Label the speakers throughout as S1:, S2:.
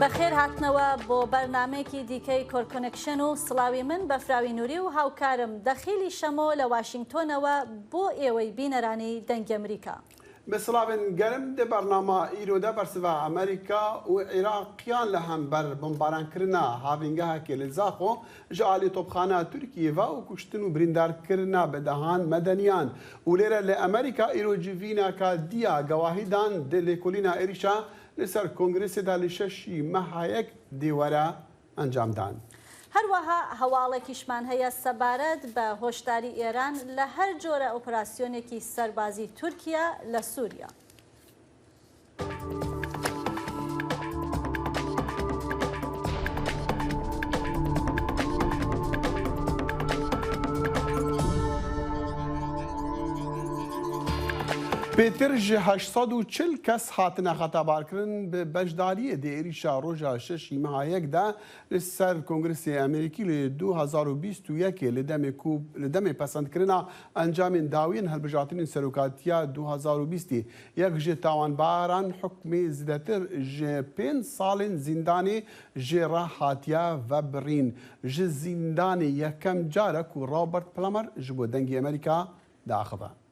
S1: بەخێر هاتنەوە بۆ بەرنامەیەکی دیکەی کۆرکۆنێکشن و سڵاوی من بە فراوی نووری و هاوکارم دەخیلی شەمۆ لە واشنگتۆنەوە بۆ ئێوەی بینەرانی دەنگی ئەمریکا.
S2: بسڵاوین گەرم دە بەرنامە ئیرۆدا بەرسڤە ئەمریکا و عێراقیان لە هەمبەر بمبارانکردنا هاڤینگەهەکێ لە زاخۆ ژە ئالی تۆپخانە تورکیەڤە و کوشتن و بریندارکردنا بەدەهان مەدەنیان و لێرە لە ئەمریکا ئیرۆجیڤینەکە دیە گەواهیدان دە لێکۆلینا عێریشا لەسەر کۆنگرێسێدا لە 6 مەهایەک دیوەرە ئەنجامدان.
S1: هەروەها هەواڵێکیشمان هەیە سەبارەت بە هۆشداری ئێران لە هەر جۆرە ئۆپراسیۆنێکی سەربازی تورکیا لە سووریا.
S2: پێتر ji 840 kes hatine xetebarkirin bi beşdariyê di êrişa roja 6 mehayekda li ser Kongresê Amerîkî li 2021 li demê pesendkirina encamên dawiyên hilbijartinên serokatiya 2020 yek ji tawanbaran hukmê zêdetir ji 5 salên zîndanê jê re hatiye vebirîn ji zîndanê yekem carek ku Robert Palmer ji bo dengê Amerîka daxive.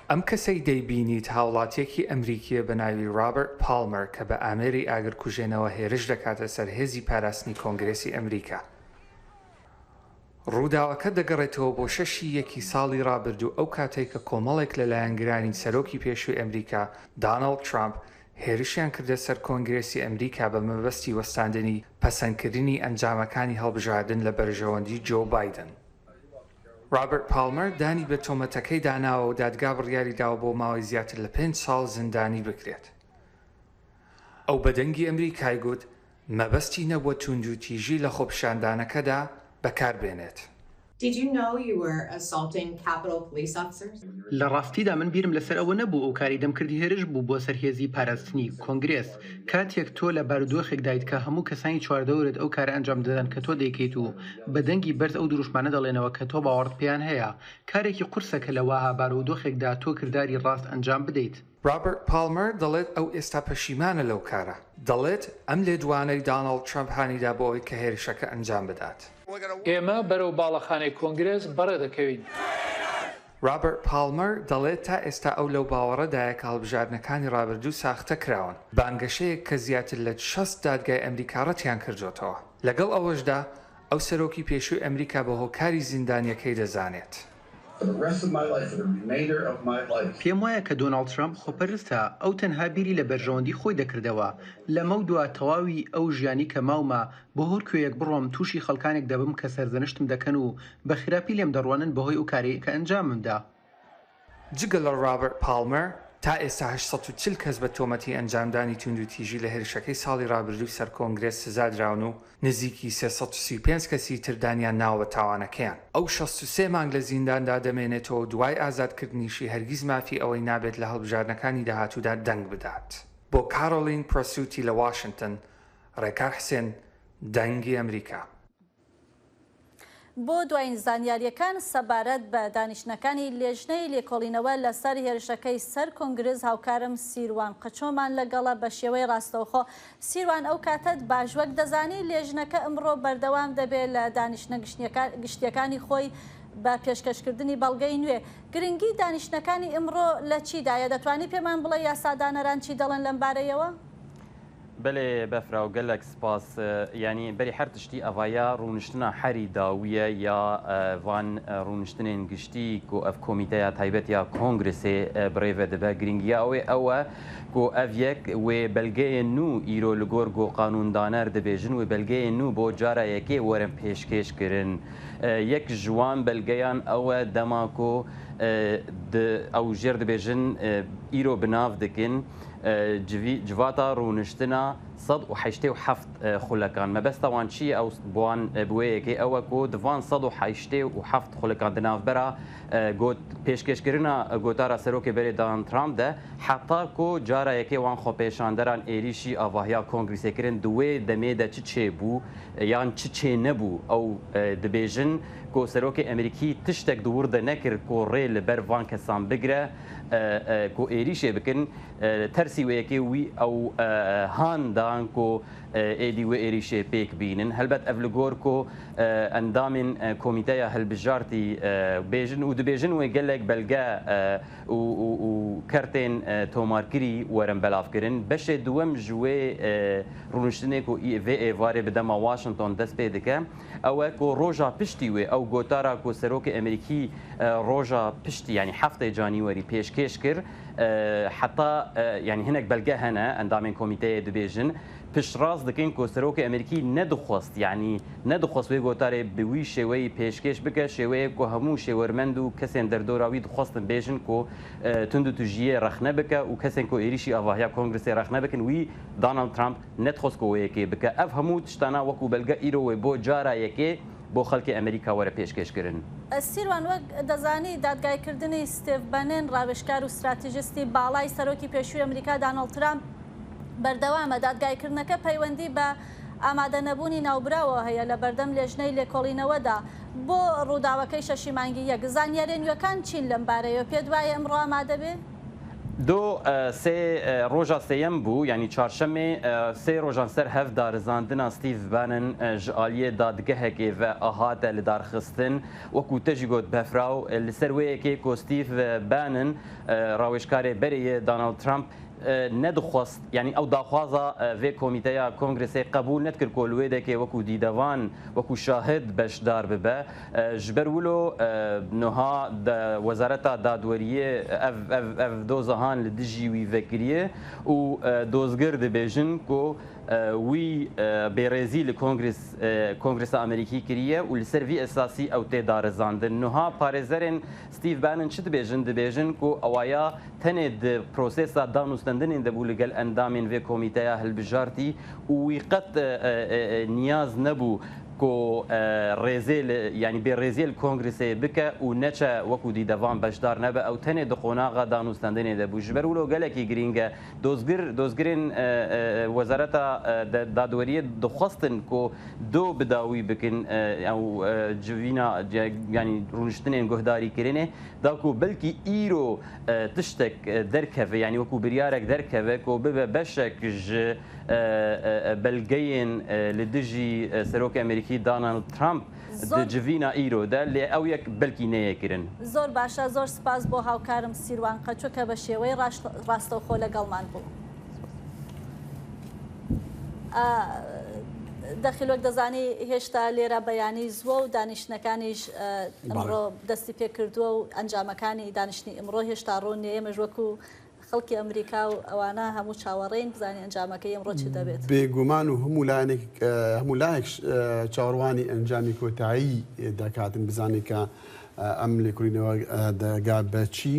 S3: ئەم کەسەی دەیبینیت هاوڵاتیەکی ئەمریکیە بە ناوی رابرت پالمەر کە بە ئامێری ئاگرکوژێنەوە هێرش دەکاتە سەر هێزی پاراستنی کۆنگرێسی ئەمریکا. ڕووداوەکە دەگەڕێتەوە بۆ 6 ساڵی ڕابردوو ئەو کاتێک کە کۆمەڵێک لەلایەنگرانی سەرۆکی پێشووی ئەمریکا دانەڵد ترامپ هێرشیان کردە سەر کۆنگرێسی ئەمریکا بە مەبەستی وەستاندنی پەسەندکردنی ئەنجامەکانی هەڵبژاردن لە بەرژەوەندی جۆ بایدن. رابرت پالمەر دانی بە تۆمەتەکەی داناوە و دادگا بڕیاری داوە بۆ ماوەی زیاتر لە 5 ساڵ زیندانی بکرێت. ئەو بە دەنگی ئەمریکای گوت مەبەستی نەبووە توندوتیژی لە خۆپیشاندانەکەدا بەکاربێنێت.
S4: Did you know you were assaulting Capitol police officers?
S5: لە ڕاستیدا من بیرم لەسەر ئەوە نەبوو ئەو کاری دەمکردی هێرش بوو بۆ سەرهێزی پاراستنی کۆنگرێس کاتێک تۆ لە بارودۆخێک دایت کە هەموو کەسانی چواردەورت ئەو کارە ئەنجام دەدەن کە تۆ دەیکەیت و بە دەنگی بەرز ئەو دروشمانە دەڵێنەوە کە تۆ باوەڕت پێیان هەیە کارێکی قورسەکە لەوەها بارودۆخێکدا تۆ کردداری ڕاست ئەنجام بدەیت.
S3: رابرت پالمەر دەڵێت ئەو ئێستا پەشیمانە لەو کارە دەڵێت ئەم لێدوانەی دانەڵد ترامپ هانیدا بۆ ئەوەی کە هێرشەکە ئەنجام بدات.
S6: ئێمە بەرەو باڵەخانەی کۆنگرێس بەڕێ دەکەوین.
S3: رابرت پالمەر دەڵێت تا ئێستا ئەو لەو باوەڕەدایە کە هەڵبژاردنەکانی ڕابردوو ساختە کراون بانگەشەیەک کە زیاتر لە 60 دادگای ئەمریکا ڕەتیان کردوتەوە. لەگەڵ ئەوەشدا ئەو سەرۆکی پێشووی ئەمریکا بە هۆکاری زیندانیەکەی دەزانێت.
S5: پێم وایە کە دۆناڵد ترامپ خۆپەرستە ئەو تەنها بیری لە بەرژەوەندی خۆی دەکردەوە لەمە دووە تەواوی ئەو ژیانی کە ماومە بۆ هەر کوێیەک بڕۆم تووشی خەڵکانێک دەبم کە سەرزەنشتم دەکەن و بە خراپی لێم دەڕوانن بەهۆی ئەو کارەیە کە ئەنجاممدا.
S3: جگە لە رابرت پالمەر تا ئێستا 840 کەس بە تۆمەتی ئەنجامدانی توندوتیژی لە هێرشەکەی ساڵی ڕابردووی سەر کۆنگرێس سزادراون و نزیکی 335 کەسی تردانیان ناوە تاوانەکەیان. ئەو 63 مانگ لە زینداندا دەمێنێتەوە دوای ئازادکردنیشی هەرگیز مافی ئەوەی نابێت لە هەڵبژاردنەکانی داهاتوودا دەنگ بدات. بۆ کارۆلین پرەسووتی لە واشنگتن، ڕێکار حسێن، دەنگی ئەمریکا.
S1: بۆ دوایین زانیاریەکان سەبارەت بە دانیشتنەکانی لێژنەی لێکۆڵینەوە لەسەر هێرشەکەی سەر کۆنگرس هاوکارم سیروان قەچۆمان لەگەڵە بە شێوەی ڕاستەوخۆ. سیروان ئەو کاتت باشوەک دەزانی لێژنەکە ئەمڕۆ بەردەوام دەبێت لە دانیشتنە گشتیەکانی خۆی بە پێشکەشکردنی بەڵگەی نوێ. گرنگی دانیشتنەکانی ئەمڕۆ لە چیدایە؟ دەتوانی پێمان بڵێ یاسادانەران چی دەڵێن لەم بارەیەوە؟
S7: بەێ بەفرا و گەلک سپاس ینی بەری هەر تشتی ئەڤایە ڕوونشتنە هەری داویە یا وان ڕوونشتنێن گشتی و ئەف کۆمیتەیە تایبەت یا کۆنگرسێ بڕێڤە دەبە گرنگیا ئەوە گۆ ئەڤ یەک وێ بەلگەیە نو ئیرۆ لە گۆر گۆ قانوندانەر دەبێژن و بەلگەیە نو بۆ جارایەکێ وەرم پێشکەشکردن یەک ژوان بەلگەیان ئەوە دەماکۆ ئەو ژێر دەبێژن ئیرۆ بناو دکن جواتا ڕوونشتنە 187 خولەکان مەبەستەوان چی ئەو بوان بوەیەکی ئەوە کۆ دڤان 187 خولەکان دناوبەرە گوت پێشکەشکردنا گۆتارە سەرۆکی بەرێ دان ترامپ دە حتا کۆ جارایەکێ وان خۆپێشاندەران ئێریشی ئاڤاهیا کۆنگریسێکردن دوێ دەمێدە چ چێ بوو یان چ چێ نەبوو ئەو دەبێژن کۆ سەرۆکی ئەمریکی تشتێک دووردە نەکرد کۆ ڕێ لەبەر وان کەسان بگرە کۆ ئێریشێ بکن تەرسی وەیەکێ وی ئەو هاندان کۆ ئێدی وە ئێریشێ پێک بینن هەلبەت ئەڤ لە گۆر کۆ ئەندامین کۆمیتەیە هەلبژارتی بێژن و دەبێژن وێ گەلێک بەلگە و کەرتێن تۆمارکری وەرم بەلافکردن بەشێ دووەم ژوێ ڕونشتنێک و ئێڤێ ئێوارێ بدەما واشنگتۆن دەست پێ دەکە ئەوە کۆ ڕۆژا پشتی وێ ئەو گۆتارە کۆ سەرۆکی ئەمریکی ڕۆژا پشتی ینی هەفتەی جانیوەری پێشکێش کرد حتا ینی هەنێک بەلگە هەنە ئەندامین کۆمیتەیە دەبێژن پشتڕاست دەکەین کۆ سەرۆکی ئەمریکی نەدخواست ینی نەدخواست وێ گۆتارێ بوی شێوەی پێشکێش بکە شێوەیە کۆ هەموو شێوەرمەند و کەسێن دەردۆراوی دخواستن بێژن کۆ تند و توژیە ڕەخنە بکە و کەسێن کۆ ئێریشی ئاڤاهیا کۆنگرسی ڕەخنە بکەن وی دانالد ترامپ نەتخواست کۆوەیەکێ بکە ئەف هەموو تشتانە وەکو بەلگە ئیرۆوێ بۆ جارایەکێ بۆ خەڵکی ئەمریکا وەرە پێشکەشکردن
S1: سیروان وەک دەزانی دادگایکردنی ستێڤ بەنێن ڕاوێژکار و استراتیژیستی باڵای سەرۆکی پێشووی ئەمریکا دانالد ترامپ بەردەوامە دادگایکردنەکە پەیوەندی بە ئامادە نەبوونی ناوبراوە هەیە لە بەردەم لێژنەی لێکۆڵینەوەدا بۆ ڕووداوەکەی شەشی مانگی یەک زانیاریێنوەکان چین لەم بارەیە پێ دوایە ئەمڕۆ ئامادە بێ؟
S7: دو سێ ڕۆژە سێەم بوو ینی چارشەمێ سێ ڕۆژان سەر هەف دارزاندنا ستیڤ بانن ژعالیە دادگەهێکێ بە ئاهاتە لە دارخستن وەکو تەژی گوت بەفراو لەسەر وەیەکێ کۆ ستیڤ بانن ڕاوێژکارێ بەرەیە دانالد ترامپ نەدخواست ینی ئەو داخوازە vê کۆمیتەیە کۆنگرسێ قبول نەتکرد کۆلوێ دەکێ وەکو دیدەوان وەکو شاهد بەشدار ببە ji ber wilo niha wezareta dadweriyê ev dozahan li dijî wî vekiriye û dozgir dibêjin ku wî bêrêzî li Kongresa Amerîkî kiriye û li ser vî esasî ew tê darizandin. Niha parêzerên Steve Bannon çi dibêjin ku ewaya tenê di prosesa danûstendinên de bû li gel endamên vê komîteya hilbijartî û wî qet niyaz nebû کو ڕێزێ ینی بێڕێزیل کۆنگرسێ بکە و نەچە وەکو دیدەوان بەشدار نەبە ئەو تەنێ دخۆناغا دانوستاندنێ دەبوو ژبەر ولۆ گەلێکی گرینگە دۆزگرین وەزارەتە دادوەریە دخواستن کۆ دۆ بداوی بکن ئەو جوینا ینی ڕونشتنێن گۆهداریکردنێ داکو بەلکی ئیرۆ تشتێک دەرکەوێ ینی وەکو بریارێک دەرکەوێ کۆ ببە بەشێک بەلگەیەن لە دژی سەرۆکی ئەمریکی دانالد ترامپ جڤینا ئیرۆدا لێ ئەو یەک بەلکی نەیەکردن
S1: زۆر باشە زۆر سپاس بۆ هاوکارم سیروان قەچۆ کە بە شێوەی ڕاستەوخۆ لەگەڵمان بوو. دەخیلۆک دەزانی هێشتا لێرە بەیانی زووە و دانیشتەکانیش ئەمڕۆ دەستی پێکردووە و ئەنجامەکانی دانیشتنی ئەمڕۆ هێشتا ڕوونی ئێمەش وەکو خەڵکی ئەمریکا و ئەوانە هەموو چاوەڕێین بزانانی ئەنجامەکەی ئەمڕۆ چی دەبێت.
S2: بێگومان و هەموو لایەک چاوەڕوانی ئەنجامی کۆتایی دەکاتن بزانانی کە ئەم لێکۆڵینەوە دەگا بەچی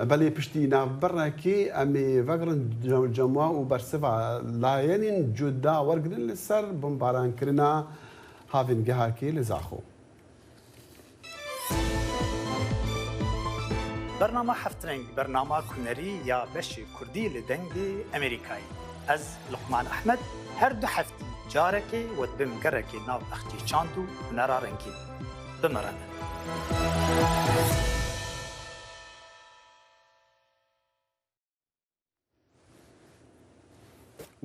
S2: بەڵێ پشتی ناوبەڕێکی ئەمێ ڤەگرن جەموا و بەرسەڤا لایەنین جودا وەرگرن لەسەر بمبارانکردنا هاڤنگەهاکێ لە زاخۆ.
S8: برنامه هفترنگ برنامه کنری یا بشی کردی لدنگی امریکایی از لقمان احمد هر دو هفتی جارکی و بمگرکی ناو اختی چاندو نرا رنگی بمرن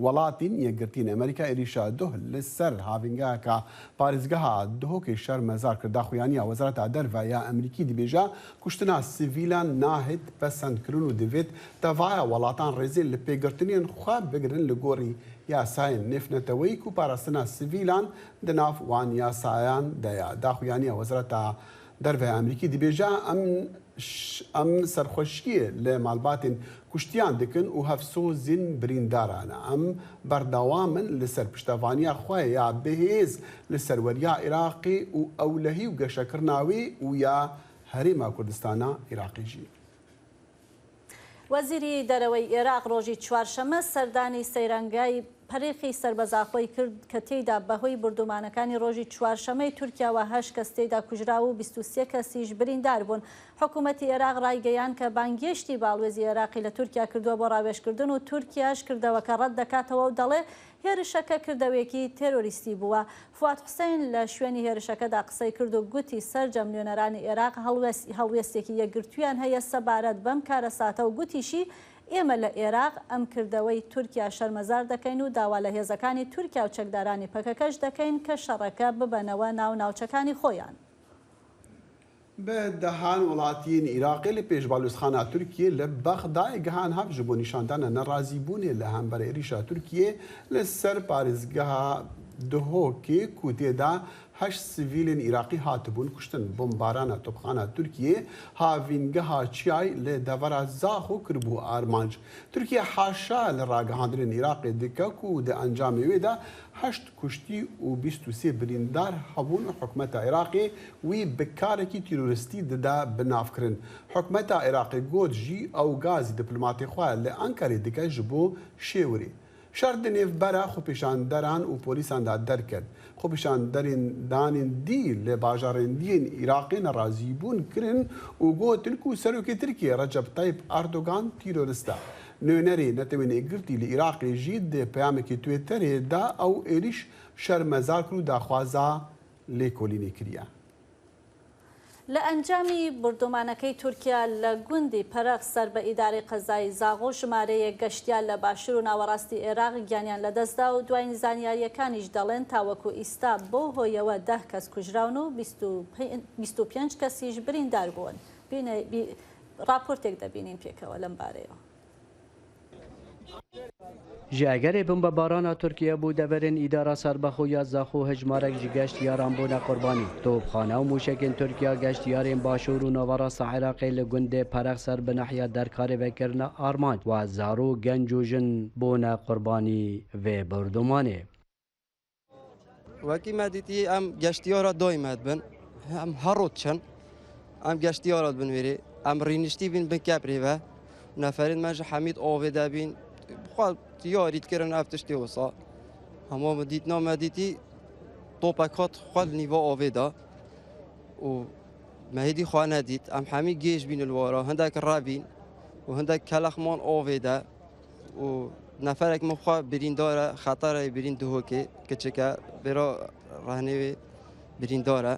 S2: وڵاتین یەکگرتین ئەمریکا ئێریشا دوه لەسەر هاڤنگەکە پارێزگەها دهۆکێ شەر مەزار کردا خویانیا وەزارەتە دەرڤە یا ئەمریکی دەبێژە کوشتنا سیڤیلان ناهێت پەسەندکردن و دەبێت تەڤایە وڵاتان ڕێزێ لە پێگرتنیان خوا بگرن لە گۆڕی یاسایên نێفنەتەوەی و پاراستنا سیڤیلان دەناو وان یاسایان دەیە داخویانیا وەزارەتە دەرڤە ئەمریکی دەبێژە ئەم سەرخۆشیە لە ماڵباتên کوشتیان دکن و هەفسۆزین بریندارانە ئەم بەردەوامن لەسەر پشتەوانیا خوای یا بەهێز لە سەروەریا عێراقی و ئەولەهی و گەشەکردناوی و یا هەرێما کوردستانە عێراقیژی.
S1: وەزیری دەرەوەی عێراق ڕۆژی چوارشەمە سەردانی سەیرانگای پەرێخی سەربەزاخۆی کرد کە تێیدا بەهۆی بردومانەکانی ڕۆژی چوارشەمەی تورکیاوە 8 کەس تێیدا کوژرا و 23 کەسیش بریندار بوون. حکوومەتی عێراق ڕایگەیان کە بانگێشتی باڵوێزی عێراقی لە تورکیا کردووە بۆ ڕاوێژکردن و تورکیاش کردەوەکە ڕەت دەکاتەوە و دەڵێ هێرشەکە کردەوەیەکی تێرۆریستی بووە. فواد حوسێن لە شوێنی هێرشەکەدا قسەی کرد و گوتی سەرجەم نوێنەرانی عێراق هەڵوێستێکی یەکگرتویان هەیە سەبارەت بەم کارە ساتە و گوتیشی ئێمە لە عێراق ئەم کردەوەی تورکیا شەرمەزار دەکەین و داوا لە هێزەکانی تورکیا و چەکدارانی پەکەکەش دەکەین کە شەڕەکە ببەنەوە ناو ناوچەکانی خۆیان.
S2: بە دەهان وڵاتیین عێراقی لە پێشبالوزخانە تورکیە لە بەغدای گەهان هەبژ بۆ نیشاندانە نەڕازیبوونێ لە هەمبەر عێریشا تورکیە لەسەر پارێزگەها دهۆکێ و تێدا 8 سڤیلên عێراقی هاتبوون کوشتن بۆمبارانە تۆپخانە تورکیە هاوینگەها چیای لە دەڤەرە زاخ و کردبوو ئارمانج. تورکیە حاشا لە ڕاگەهاندنên عێراقê dikek û di encamê wê de 8 kuştî û 23 birîndar hebûn û hikûmeta Iraqê wî bi karekî tîroristî dide binavkirin. Hikûmeta Iraqê got jî ew gazî diplomatê xwe li Enkarê dike ji bo şêwirê. Şer di nêvbera xwepêşanderan û polîsan de derket. Xwepêşanderên danên dî li bajarên dîyên Iraqê nerazîbûn kirin û gotin ku serokê Tirkiye Recep Tayyip Erdogan tîrorist e. Nûnerê netewên girtî li Iraqê jî di peyamekî Twitterê de ew êriş şermezar kir û daxwaza lêkolînê kiriye.
S1: لە ئەنجامی بردومانەکەی تورکیا لە گوندی پەرەخ سەر بە ئیدارەی قەزای زاغۆ ژمارەیە گەشتیان لە باشوور و ناوەڕاستی عێراق گیانیان لەدەستدا و دوای زانیاریەکانیش دەڵێن تاوەکو ئیستا بۆ هۆیەوە 10 کەس کوژراون و 25 کەسیش بریندار بوون. راپۆرتێک دەبینین پێکەوە لەم بارەیەوە.
S9: جاگەرێ بمبەبارانە تورکیا بوو دەبەرن ئیدارە سەربەخۆ یا زاخۆ هەژمارەك ji گەشتیاران بوونە قوربانی. تۆپخانە و موشکên تورکیا گەشتیارên باشوور و ناوەڕاستە عێراقê li gundê perek ser bi nehiya derkarê vekirine armanc و zaro genc û jin bûne qurbanî vê birdomanê.
S10: Wekî me dîtî em geştiyara doî me dibin, em herrot çin, em geştiyara dibin wêrê, em rîniştî bîn bin keprê ve, neferên me ji hemîd avê de bîn, xwe yarî dikirin ev tiştê wisa. Hema me dîtina me dîtî topek hat xwe li nîva avê da û me hêdî xwe nedît, em hemî gêj bîn li wara, hindek revîn û hindek kelexman avê de û neferek min xwe birîndar e, xeterê birîn dihokê kiçik e, bêra rehnê wê birîndar e.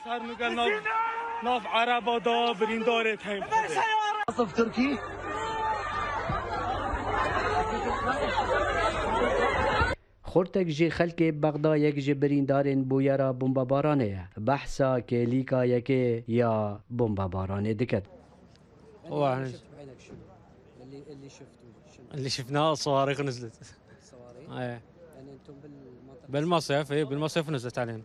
S11: Ser migel nav Araba da birîndarê teyim xwedê. Asif Tirkî
S9: خورتك جي خلكي بغدايك جي بريندارين بويرا بومبابارانية بحثا كيليكا يكي يا بومباباراني دكت.
S11: اللي شفناه الصواريخ نزلت.
S9: يعني انتم
S11: بالمصيف اي بالمصيف نزلت علينا.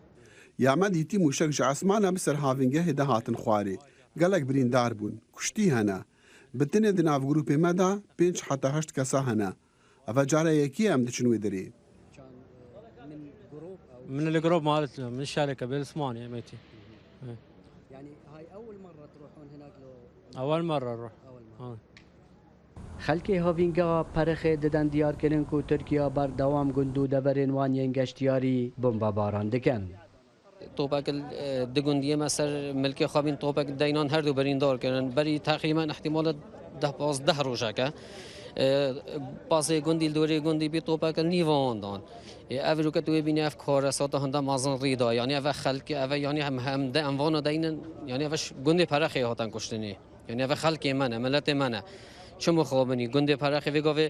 S2: یا me dîtî mûşek ji esmana bi ser havîngehê de hatin xwarê. Gelek birîndar bûn, kuştî hene. Bi tinê di nav grûpê me de 5 heta 8 kesa hene. Ev care yekî em diçin wê derê.
S11: من الجروب مالت من الشركه بالثمانيه ميتي.
S9: يعني هاي اول مره تروحون هناك لو
S11: اول مره نروح.
S9: خلكي هافينغا پرخه ددن دیار کردن کو ترکیه بر دوام گندو دبرین وان ینگشتیاری بمباران دکن.
S12: توپک دگندیه مثلا ملک خوابین توپک دینان هر دو بریندار کردن بری تقریبا احتمال 10-15 روزه که پاس گندی دوری گندی بی توپک نیوان دان. اول که توی بینی اف کار ساعت هنده مازن ریدا یعنی اول خلق اول یعنی هم ده انوان دینن یعنی اولش گندی پرخی هاتن کشتنی یعنی اول خلق منه ملت منه چه مخابنی گندی پرخی وگاوه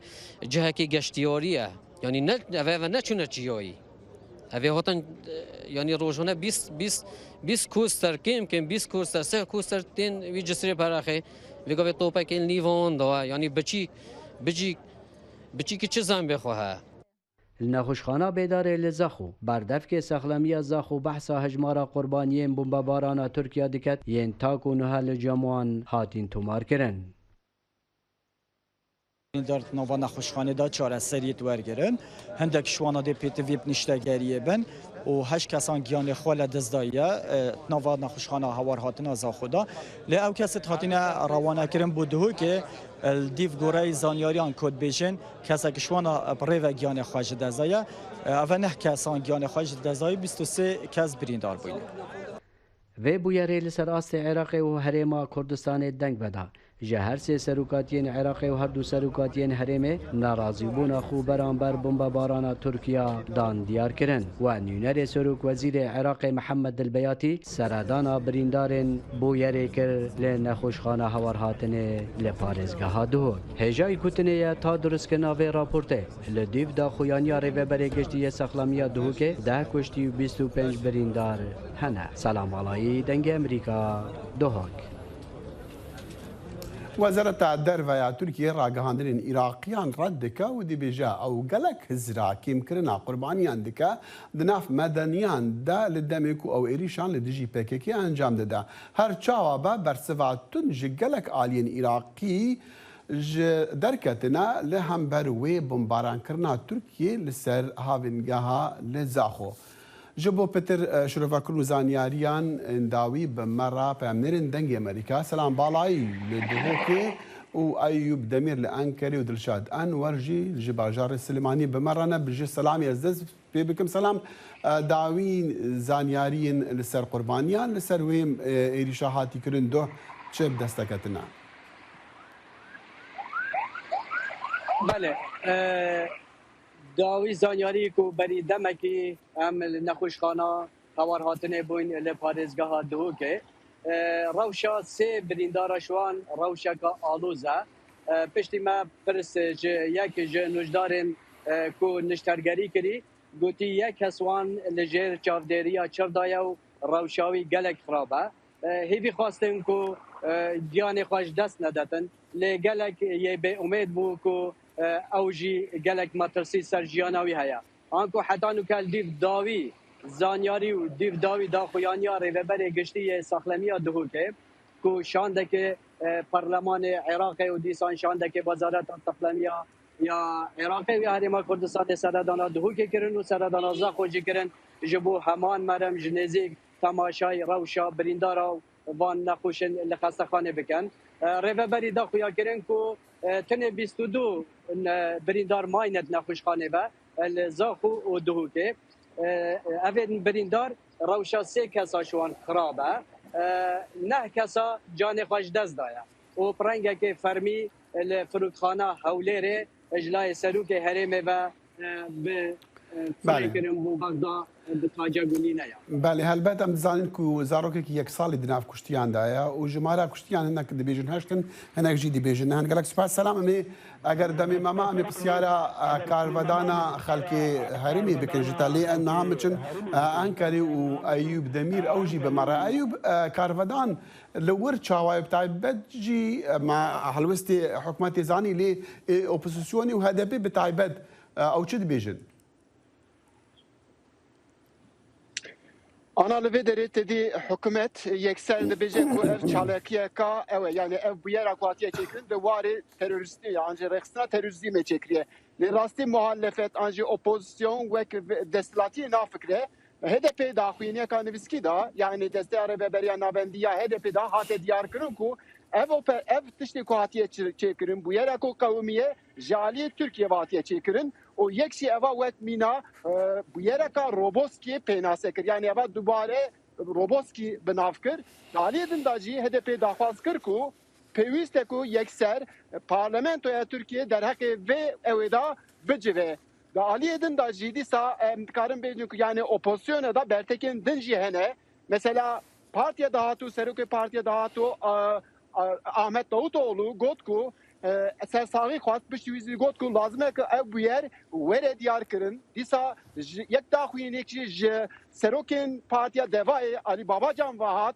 S12: جه کی گشتیاریه یعنی نه اول نه چونه چیایی اول هاتن یعنی روزانه 20 کوستر کم 20 کوستر 3 کوستر تین وی جسری پرخی وگاوه توپک نیوان دا یعنی بچی که چه زن بخواه
S9: النخوشخانه بیداره لزاخو بردف که سخلمی زاخو بحثا هجمارا قربانیین بمبارانا ترکیه دکت ین تاکو نهل جموان هاتین تومار کرن.
S13: در نووا نخوشخانه دا چاره سریت ورگرن هندک شوانا دی پیتوی بنشتگریه بن و هشت کسان گیان خوال دزدایه نووا نخوشخانه هوار هاتنا زا خدا لی او کسی هاتینا روانه کرن بودهو که دیو گوره زانیاریان کد بیشن کسی که شوانا بریو گیان خواهش دزدایه او نه کسان گیان خواهش دزدایه 23 کس بریندار بوده
S9: و بویری لسر آست عراق و هرما کردستان دنگ بدا جه هر سه سروکاتین عراق و هر دو سروکاتین هرمه ناراضی بونا خو برانبر بمباران ترکیه دان دیار کرن و نونر سروک وزیر عراق محمد البیاتی سردانا بریندارن بویری کر لنخوشخانه هوار هاتنه لپارزگاه دو هجای کتنه تا درست کناوه راپورته لدیو دا خویانی آره بره گشتی سخلامی دو که 10 کشتی و 25 بریندار هنه سلام علایی دنگ امریکا دوهاک
S2: وزارت الدرفة تركيا راگهاندن عراقيان ردك ودي بجا او قالك هزرا كيم كرنا قربانيان دكا دناف مدنيان دا لدمكو او إريشان لدجي بككي انجام دا هر چاوابا برسفاتون جي قالك آلين عراقي دركتنا لهم بروي بمباران كرنا تركيا لسر هاونگاها لزاخو جبو بتر شرفاكلو زانياريان انداوي بمرة بامنرن دنگي امريكا سلام بالاي لدهوكي و ايوب دمير لانكري ودلشاد انورجي الجباجار السليماني بمرة بجي سلام يزدز بكم سلام داوين زانياريين لسر قربانيان لسر ويم ايريشاهاتي كرن دو تشب دستكتنا
S14: بله داوی زانیاری کو بری دمکی هم نخوشخانه هوار هاتنه بوین لپارزگاه دو که روشا سه بریندار شوان روشا که آلوزه پشتی ما پرس یک نجدارن کو نشترگری کری گوتی یک هسوان لجر چاودریا چردایا و روشاوی گلک خرابه هیوی خواستیم کو دیان خوش دست نداتن لگلک یه به امید بو کو اوجی گلک مترسی سر جیانوی هیا آنکو حتی نکل دیو داوی زانیاری و دیو داوی دا خویانی ها ریوبر گشتی ساخلمی ها دهو که کو شانده که پارلمان عراق و دیسان شانده که وزارت ساخلمی ها یا عراق و هرما کردستان سردانا دهو که کرن و سردانا زا خوشی کرن جبو همان مرم جنزیک تماشای روشا بریندارا وان نخوشن لخستخانه بکن ریوبری دا خویا کرن کو تنه 22 بریندار ماینت نخوشخانه با زاخو و دهو که اوید بریندار روشا سه کسا شوان خرابه نه کسا جان خوش دست دایا و پرنگه که فرمی فروتخانه حولیره اجلای سروک هرمه و به
S2: بله هلبت ام دزانین کو زاروکی یک سالی دناف کشتیان دایا و جمارا کشتیان هنک دبیجن هشتن هنک جی دبیجن هن گلک سپاس سلام امی اگر دمی ماما امی بسیارا کارودانا خلق هرمی بکن جتالی انها مچن انکاری و ایوب دمیر اوجی بمرا ایوب کارودان لور چاوای بتاع بدجی مع حلوستي حكومات زاني لي اوبوزيسيوني وهذا بتاع بد او چه دبیجن
S15: أنا لفيدري تدي حكومت يكسر نبيجي كو اف چالاكيه كا او يعني اف بيرا قواتيه چكرين دواري تيرورستي يعني رخصنا تيرورزي مي چكريه لراستي مخالفت انجي اوبوزيسيون وك دستلاتي نافكره HDP داخوينيه كان نفسكي دا يعني دستي عربية نابندية HDP دا هات ديار كرن كو ev tiştê ku hatiye çêkirin bu yera ku qewmiye jaliyê Türkiye hatiye çêkirin o yekşî eva wek mîna bu yera ka Roboskiye pênase kir yani eva dubare Roboski binav kir daliyê din da jî HDP daxwaz kir ku pêwîst e ku yekser parlamentoya Türkiye derheqê vê ew ê da bicive daliyê din da jî dîsa dikarin bêjin ku yani opozisyona da bertekên din jî hene mesela partiye dahatu serokê partiye dahatu Ahmet Davutoğlu gotku sersağı xwast bişwîzî gotku lazim e ki ev bu yer were diyar kirin dîsa yek daxwînekî ji serokên partiya Devayê Ali Babacan ve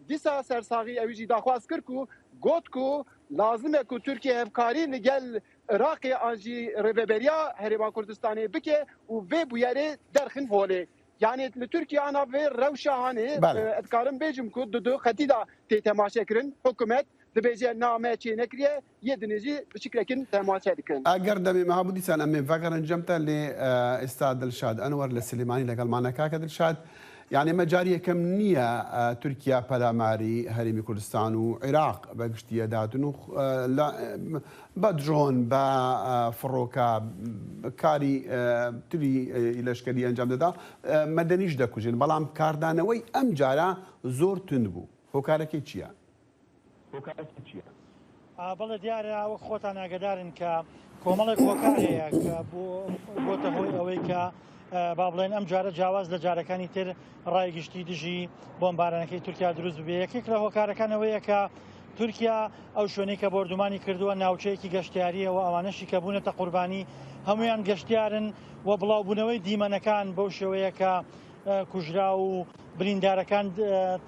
S15: dîsa sersağı ew jî daxwaz kir ku gotku lazim e ku Türkiye hevkarî li gel Iraqê an jî rêveberiya Herêma Kurdistanê bike û vê bu yerê derxin holê yani li Türkiye ana ve rewşa hanê edkarim bêjim ku du xetî da tê temaşe kirin hikûmet دبیجه نامه چی نکریه یه دنیزی بشکلکن تماشا دکن.
S2: اگر دمی مهابودی سان امی فکر انجامتا لی استاد دلشاد انور لسلیمانی لقل معنا کاک دلشاد يعني مجاري كم نية تركيا بلاماري هرمي كردستان وعراق بقشتي داتنو لا بدرون بفروكا كاري تري إلاشكالي أنجام دا مدنيش دا كوجين بلام كاردانوي أم جارا زور تندبو هو كاركي چيا
S16: بەڵێ دیارە وەک خۆتان ئاگدارن کە کۆمەڵێک هۆکارەیە کە بۆتە هۆی ئەوەی کە با بڵێن ئەم جارە جیاواز لە جارەکانی تر ڕایگشتی دژی بۆمبارانەکەی تورکیا دروست بێ یەکێک لە هۆکارەکانەوەیە کە تورکیا ئەو شوێنەی کە بردومانی کردووە ناوچەیەکی گەشتیاریە و ئەوانەشی کە بوونەتە قوربانی هەمویان گەشتیارن و بڵاوبوونەوەی دیمەنەکان بەو شێوەیە کە کوژرا و بریندارەکان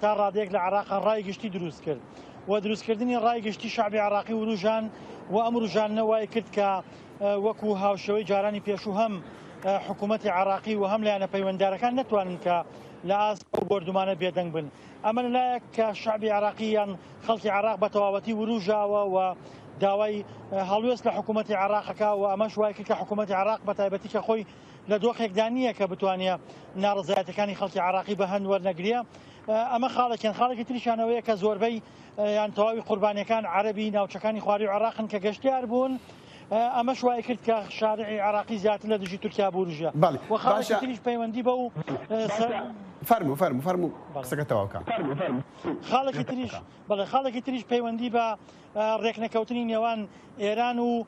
S16: تا ڕادێک لە عێراق ڕایگشتی دروست کرد و دروستکردنی ڕایگشتی شعبی عێراقی و ڕوژان و ئەم ڕوژانە وای کرد کە وەکو هاوشەوەی جارانی پێشوو هەم حکوومەتی عراقی و هەم لایەنە پەیوەنددارەکان نتوانن کە لە ئاست و بردومانە بێدەنگ بن ئەمە لایەک کە شعبی عراقی یان خەڵکی عراق بە تەواوەتی وروژاوە و داوای هەڵوێست لە حکوومەتی عراقەکە و ئەمەش وای کرد کە حکوومەتی عراق بە تایبەتی کە خۆی لە دۆخێکدا نییە کە بتوانێت ناڕزایەتەکانی خەڵکی عراقی بە هەند وەرنەگریە ئەمە خاڵێکی تریشانەوەیە کە زۆربەی یان تەواوی قوربانیەکان عەرەبی ناوچەکانی خواری و عێراقن کە گەشتیار بوون ئەمەش وای کرد کە شارعی عراقی زیاتر لە دژی تورکیا بوروژە و خاڵێکی تریش پەیوەندی بە و
S2: فەرموو قسەکە تەواوکە
S16: خاڵێکی تریش پەیوەندی بە ڕێکنەکەوتنی نێوان ئێران و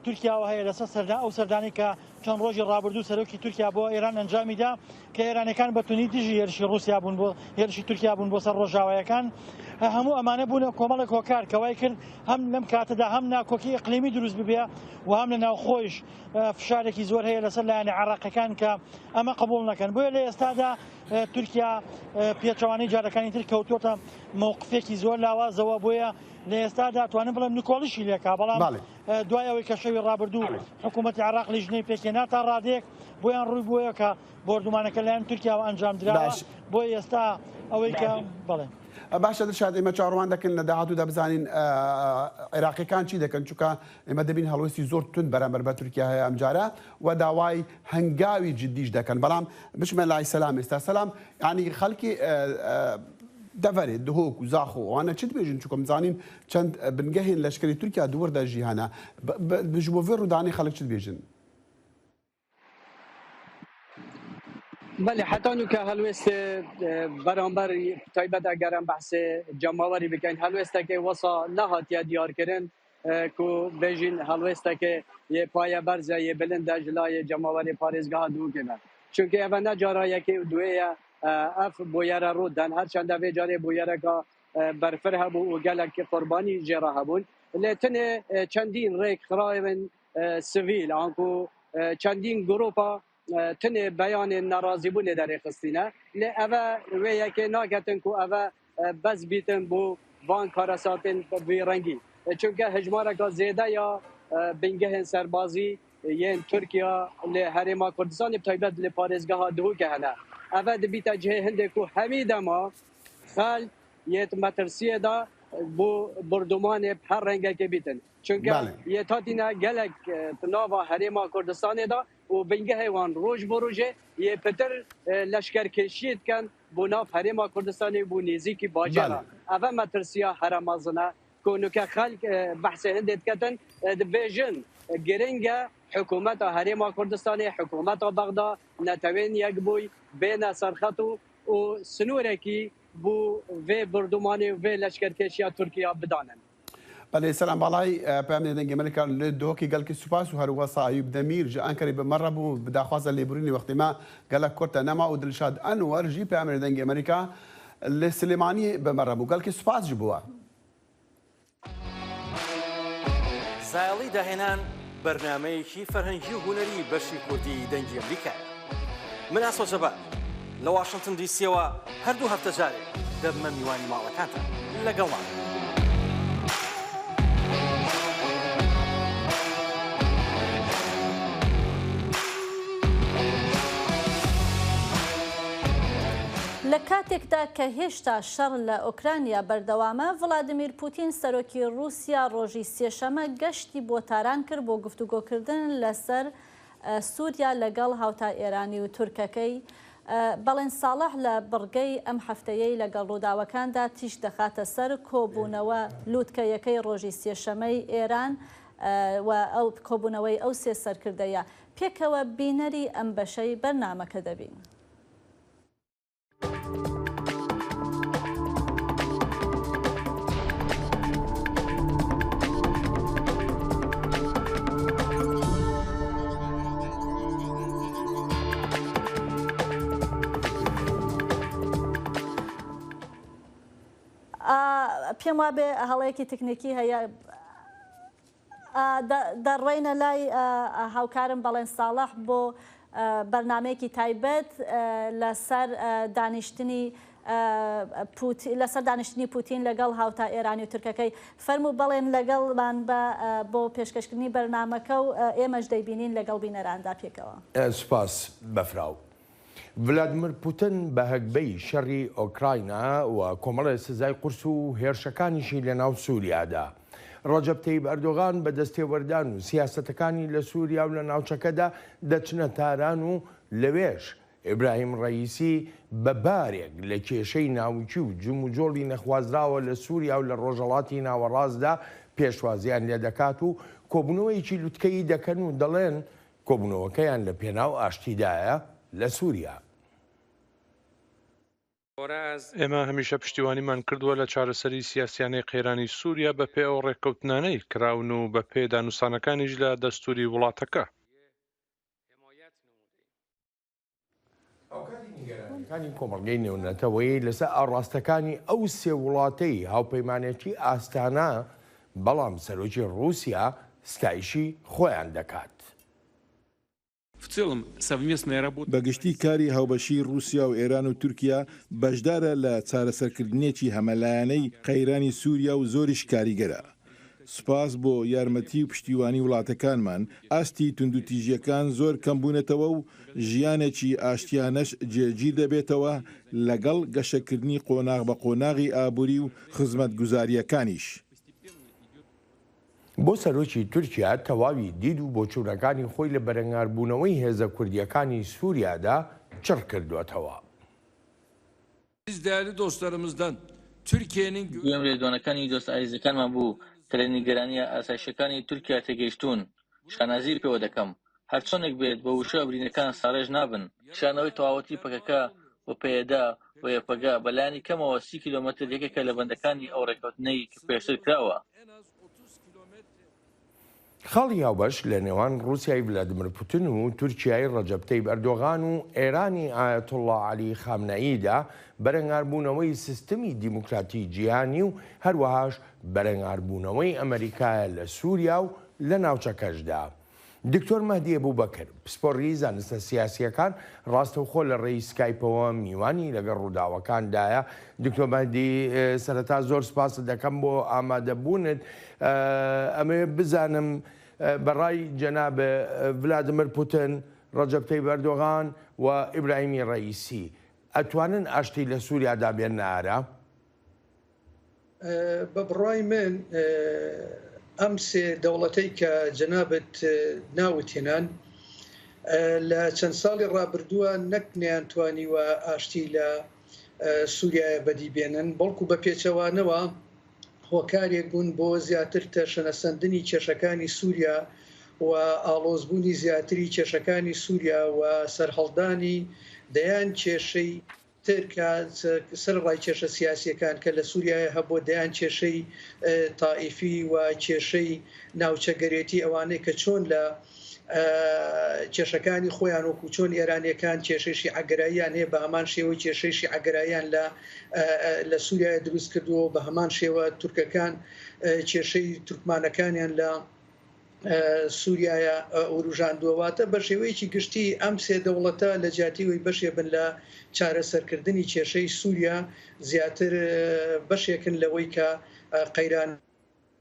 S16: تورکیاوە هەیە لەسەر ئەو سەردانی کە چەند ڕۆژی ڕابردوو سەرۆکی تورکیا بۆ ئێران ئەنجامیدا کە ئێرانەکان بەتونی دژی هێرشی رووسیا بوون بۆ هێرشی تورکیا بوون بۆ سەر ڕۆژاوایەکان هەموو ئەمانە بوون کۆمەڵێک هۆکار کەوای کرد هەم لەم کاتەدا هەم ناکۆکی ئیقلیمی دروست ببێ و هەم لە ناوخۆیش فشارێکی زۆر هەیە لەسەر لایەنە عێراقیەکان کە ئەمە قبوڵ نەکەن بۆیە لە ئێستادا تورکیا پێچەوانەی جارەکانی تر کەوتوتە مووقفێکی زۆر لاوازەوە بۆیە لە ئێستادا توانم بڵێم نکۆڵیشی لێکا بەڵام دوای ئەوەی کە شەوی ڕابردوو حکوومەتی عێراق لیژنەی پێکێنا تا ڕادێک بۆیان ڕووی بۆیە کە بردومانەکە لایەن تورکیاوە ئەنجام درراوە بۆ ئێستا ئەوەی کە بڵێ
S2: باشە دڵشاد ئێمە چاڕوان دەکەن لە داهاتوودا بزانین عێراقیەکان چی دەکەن چونکە ئێمە دەبین هەڵوێستی زۆر تون بەرامبەر بە تورکیا هەیە ئەم جارە و داوای هەنگاوی جددیش دەکەن بەڵام بچمە لای سەلام ئێستا سەلام ینی خەڵکی دەڤێت دهۆک و زاخۆ ئەوانە چت بێژن چونکە بزانین چەند بنگەهێن لەشکری تورکیا دووەردە ژیهانە بژ بۆ vê ڕوودانی خەڵک چت بێژن
S14: بله حتی نو که هلوست برانبر تایبت اگرم بحث جمعوری بکن هلوست که واسا نهاتیه دیار کرن که بیجین هلوست که یه پایه برزه یه بلند جلای جمعوری پارێزگاه دو کنه چونکه اوه جارایه که دویه اف بویره رو دن هر چند دوی جاره بویره که برفر هبو و گلک قربانی جره هبون لیتن چندین ریک خرایون سویل آنکو چندین گروپا تن بیان ناراضی بونه در خستینه لی اوه ویه که ناکتن که اوه بس بیتن بو وان کارساتن بی رنگی چونکه هجماره که زیده یا بنگه سربازی یه ترکیه لی هرما کردستان بتایبت لی پارێزگاه دهو که هنه اوه دی بیتا جه هنده که همید ما خل یه مترسیه دا بو بردومان هر رنگه که بیتن چونکه یه تاتینا گلک تناوا هرما کردستان دا و بنگه هیوان روز بروجه یه پتر لشکر کشید کن بو ناف هرما کردستانی بو نیزی کی باجرا اوه مترسیه هرمازنه کنو که خلق بحث هندت کتن دبیجن گرنگه حکومت هرما کردستانی حکومت بغداد نتوین یک بوی بین سرخطو و سنوره کی بو و بردومانی و لشکر کشی ترکیه بدانن
S2: بله سلام بالای پامن دنگ امریکا لدوکی گلکی سپاس و هر وصا ایوب دمیر جا انکری به مره بو بداخواز لیبرینی وقتی ما گلک کرتا نما و دلشاد انور جی پامن دنگ امریکا لسلیمانی به مره بو گلکی سپاس جبوا
S17: زایلی دهنان برنامه‌ی فرهنگی و هنری بەشی کوردی دەنگی ئەمریکا من ئاسۆ جەبار لە واشنگتن دیسیەوە هەردوو هەفتە جارێک دەبمە میوانی ماڵەکانتان لەگەڵمان
S1: لە کاتێکدا کە هێشتا شەڕ لە ئۆکرانیا بەردەوامە ڤڵادیمیر پوتین سەرۆکی رووسیا ڕۆژی سێشەمە گەشتی بۆ تاران کرد بۆ گفتوگۆکردن لەسەر سووریا لەگەڵ هاوتا ئێرانی و تورکەکەی. بەڵێن ساڵح لە بڕگەی ئەم هەفتەیەی لەگەڵ ڕووداوەکاندا تیش دەخاتە سەر کۆبوونەوە لووتکەیەکەی ڕۆژی سێشەمەی ئێران و ئەو کۆبوونەوەی ئەو سێ سەرکردەیە. پێکەوە بینەری ئەم بەشەی بەرنامەکە دەبین. پێم وابێ هەڵەیەکی تکنیکی هەیە دەڕێنە لای هاوکارم بەڵێن ساڵح بۆ بەرنمەیەکی تایبەت لەسەر دانیشتنی پوتین لەگەڵ هاوتا ئێرانی و تورکەکەی. فەرموو بەڵێن لەگەڵمان بۆ پێشکەشکردنی بەرنمەکە و ئێمەش دەیبینین لەگەڵ بینەراندا پێکەوە.
S18: سوپاس بەفراو. ڤلادیمیر پوتین بە هەگبەی شەڕی ئۆکراینە و کۆمەڵی سزای قورس و هێرشەکانیشی لە ناو سووریادا. ڕەجەب تەیب ئەردۆغان بە دەستێوەردان و سیاسەتەکانی لە سووریا و لە ناوچەکەدا دەچنە تاران و لەوێش ئیبراهیم ڕەئیسی بە بارێک لە کێشەی ناوچی و جم و جۆڵی نەخوازراوە لە سووریا و لە ڕۆژهەڵاتی ناوەڕاستدا پێشوازیان لێ دەکات و کۆبوونەوەیکی لوتکەی دەکەن و دەڵێن کۆبوونەوەکەیان لە پێناو ئاشتیدایە لە سووریا.
S19: ئێمە هەمیشە پشتیوانیمان کردووە لە چارەسەری سیاسیانەی قێرانی سووریا بە پێ ئەو ڕێککەوتنانەی کراون و بە پێ دانووسانەکانیش لە دەستوری وڵاتەکە.
S18: کانی کۆمەڵگەی نێونەتەوەی لەسەر ئاڕاستەکانی ئەو سێ وڵاتەی هاوپەیمانێتی ئاستانە بەڵام سەرۆکی رووسیا ستایشی خۆیان دەکات.
S20: بەگشتی کاری هاوبەشی رووسیا و ئێران و تورکیا بەشدارە لە چارەسەرکردنێکی هەمەلایەنەی قەیرانی سووریا و زۆریش کاریگەرە. سوپاس بۆ یارمەتی و پشتیوانی وڵاتەکانمان ئاستی توندوتیژیەکان زۆر کەمبوونێتەوە و ژیانێکی ئاشتیانەش جێگیر دەبێتەوە لەگەڵ گەشەکردنی قۆناغ بە قۆناغی ئابووری و خزمەتگوزاریەکانیش.
S18: بۆ سەرۆکی تورکیا تەواوی دید و بۆچوونەکانی خۆی لە بەرەنگاربوونەوەی هێزە کوردیەکانی سووریادا چڕ کردوێتەوە.
S21: گوێم لێدوانەکانی دۆست ئالیزەکانمان بوو کە لە نیگەرانیە ئاسایشەکانی تورکیا تێگەیشتون. شانازیر پێوە دەکەم هەرچۆنێک بێت بە وشە ئەبرینەکان ساڕێژ نابن. شانەوەی تەواوەتی پەکەکە بۆ پێدا و یەپەگا بەلایانی کەمەوە 30 کیلۆمەتر یەکێکە لە بەندەکانی ئەو ڕێکەوتنەی کە پێشتر کراوە.
S18: خاڵی هاوبەش لە نێوان رووسیای ڤلادیمیر پوتین و تورکیای ڕەجەب تەیب ئەردۆغان و ئێرانی ئایەتوڵڵا عەلی خامنەئیدا بەرەنگاربوونەوەی سیستەمی دیموکراتی جیهانی و هەروەهاش بەرەنگاربوونەوەی ئەمریکایە لە سووریا و لە ناوچەکەشدا. دکتۆر مەهدی بوبەکر پسپۆڕی زانستە سیاسیەکان ڕاستەوخۆ لە ڕێی سکایپەوە میوانی لەگەڵ ڕووداوەکاندایە. دکتۆر مەهدی سەرەتا زۆر سپاس دەکەم بۆ ئامادەبوونت. ئەمێ بزانم بەڕای جەناب ڤلادیمیر پوتین، ڕەجەب تەیب ئەردۆغان و ئیبراهیمی ڕەئیسی ئەتوانن ئاشتی لە سووریادا بێن نارە؟
S22: بە بڕای من ئەم سێ دەوڵەتەی کە جەنابەت ناوتێنان لە چەند ساڵی ڕابردووە نەک نەیانتوانیوە ئاشتی لە سووریایە بەدی بێنن، بەڵکو بە پێچەوانەوە هۆکارێک بوون بۆ زیاتر تەشەنەسەندنی کێشەکانی سووریا و ئاڵۆزبوونی زیاتری کێشەکانی سووریا و سەرهەڵدانی دەیان کێشەی ترکە سەر ڕای کێشە سیاسیەکان کە لە سووریایە هەبوو دەیان کێشەی تائیفی و کێشەی ناوچەگەرێتی ئەوانەی کە چۆن لە کێشەکانی خۆیان وەکو چۆن ئێرانیەکان کێشەیشی ئەگەراییان هەیە بە هەمان شێوە کێشەیشی ئەگەراییان لە سووریایە دروست کردووە بە هەمان شێوە تورکەکان کێشەی تورکمانەکانیان لە سووریایە ئوروژاندووەواتە بە شێوەیەکی گشتی ئەم سێ دەوڵەتە لە جیاتیەوەی بەشێ بن لە چارەسەرکردنی کێشەی سووریا زیاتر بەشێکن لەوەی کە قەیران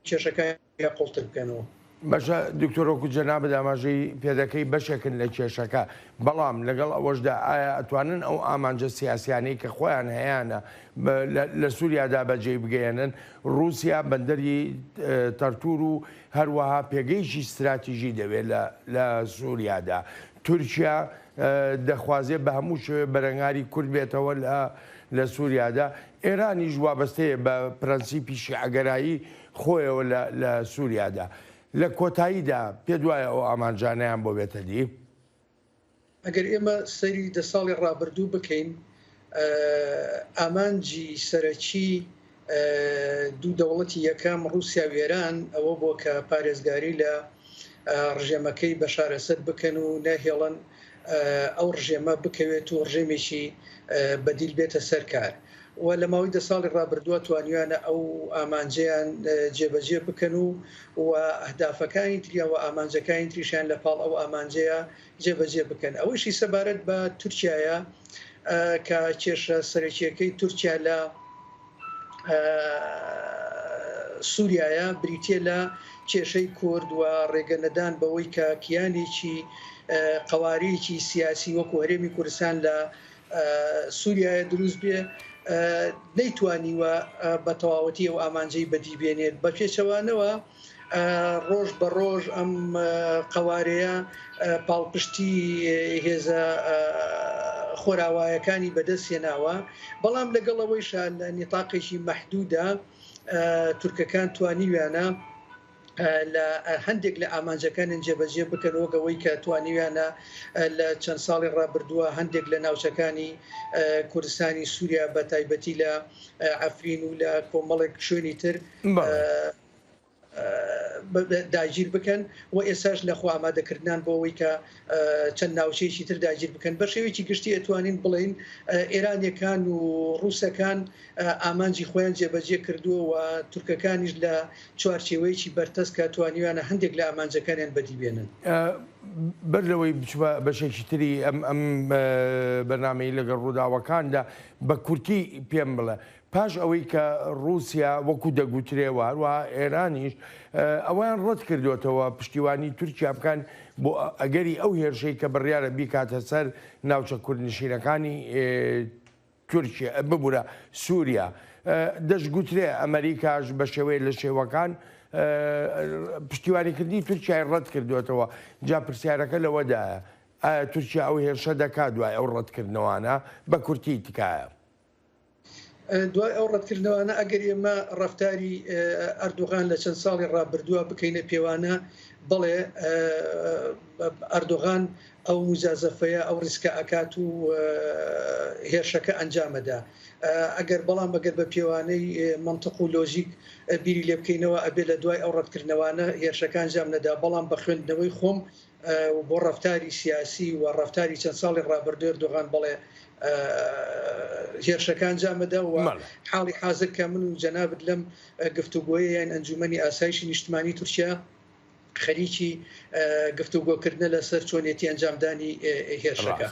S22: کێشەکان قوڵتر بکەنەوە.
S18: بەشە دکتۆرۆکو جەناب داماژەی پێدەکەی بەشێکن لە کێشەکە بەڵام لەگەڵ ئەوەشدا ئایا ئەتوانن ئەو ئامانجە سیاسیانەی کە خۆیان هەیەە لە سووریادا بەجێ بگەێنن رووسیا بەندەری تەرتور و هەروەها پێگەیشی استراتیژی دەوێت لە سووریادا تورکیا دەخوازێ بە هەموو شوێ بەرەنگاری کورد بێتەوە لە سووریادا ئێرانیش وابەستەیە بە پرەنسیپی شیعەگەرایی خۆیەوە لە سووریادا لە کۆتاییدا پێ دوایە ئەو ئامانجانیان بۆ بێتە دی
S22: ئەگەر ئێمە سەری 10 ساڵی ڕابردوو بکەین ئامانجی سەرەکی دوو دەوڵەتی یەکەم رووسیا و ئێران ئەوە بۆ کە پارێزگاری لە ڕژێمەکەی بەشار ئەسەد بکەن و نەهێڵن ئەو ڕژێمە بکەوێت و ڕژێمێکی بەدیل بێتە سەرکار و لە ماوەی 10 ساڵی ڕابردووە توانیوانە ئەو ئامانجیان جێبەجێ بکەن و ئەهدافەکانی تریان و ئامانجەکانی تریشیان لە پاڵ ئەو ئامانجەیە جێبەجێ بکەن ئەوەشی سەبارەت بە تورکیایە کە کێشە سەرەکیەکەی تورکیا لە سووریایە بریتێ لە کێشەی کورد و ڕێگەنەدان بەوەی کە کیانێکی قەواریەکی سیاسی وەکو هەرێمی کوردستان لە سووریایە دروست بێ نەیتوانیوە بە تەواوەتی ئەو ئامانجەی بەدیبێنێت بە پێچەوانەوە ڕۆژ بە ڕۆژ ئەم قەوارەیە پاڵپشتی هێزە خۆراوایەکانی بەدەستێناوە بەڵام لەگەڵەوەیشە لە نیتاقێکی مەحدوودە تورکەکان توانیویانە لە هەندێک لە ئامانجەکانیان جێبەجێ بکەنەوە گەوەی کە توانیویانە لە چەند ساڵی ڕابردووە هەندێک لە ناوچەکانی کوردستانی سووریا بە تایبەتی لە ئەفرین و لە کۆمەڵێک شوێنی تر داگیر بکەن و ئێساش لەخوا ئامادەکردان بۆەوەی کە چەند ناوچەیەکی تر داگیر بکەن بە شێوەیەکی گشتی ئەتوانین بڵین ئێرانیەکان و ڕووسەکان ئامانجی خۆیان جێبەجێ کردووە و تورکەکانیش لە چوارچێوەیەکی بەرتەس کە توانیوانە هەندێک لە ئامانجەکانیان بەدیبێنن
S18: بەر لەوەی بەشێکی تری ئەم بەرنامەی لەگەڵ ڕووداوەکاندا بە کورتی پێم بڵێ پاش ئەوەی کە رووسیا وەکو دەگوترێوە هەروە ئێرانیش ئەویان ڕەت کردوێتەوە پشتیوانی تورکیا بکەن بۆ ئەگەری ئەو هێرشەی کە بڕیارە بیکاتە سەر ناوچە کوردنشینەکانی تورکیا ببوورە سووریا دەشگوترێ ئەمریکاش بە شێوەیە لە شێوەکان پشتیوانیکردنی تورکیای ڕەت کردوێتەوە جا پرسیارەکە لەوەدایە ئایا تورکیا ئەو هێرشە دەکات دوای ئەو ڕەتکردنەوەانە بە کورتی تکایە
S22: دوای ئەو ڕەتکردنەوەانە ئەگەر ئێمە ڕەفتاری ئەردوغان لە چەند ساڵی ڕابردووە بکەینە پێوانە بڵێ ئەردوغان ئەو مجازەفەیە ئەو ریسکە ئەکات و هێرشەکە ئەنجامەدا ئەگەر بەڵام بەگەر بە پێوانەی منطق و لۆژیک بیری لێ بکەینەوە ئەبێ لە دوای ئەو ڕەتکردنەوەانە هێرشەکان ئەنجام نەدا بەڵام بە خوێندنەوەی خۆم بۆ ڕەفتاری سیاسی و ڕەفتاری چەند ساڵی ڕابردوو ئەردوغان بڵێ هێرشەکان جامەدا و حاڵی حاضر کە من و جەنابت لەم گفتوگۆیە یان ئەنجومەنی ئاسایشی نیشتمانی تورکیا خەریکی گفتوگۆکردنە لەسەر چۆنێتی ئەنجامدانی هێرشەکە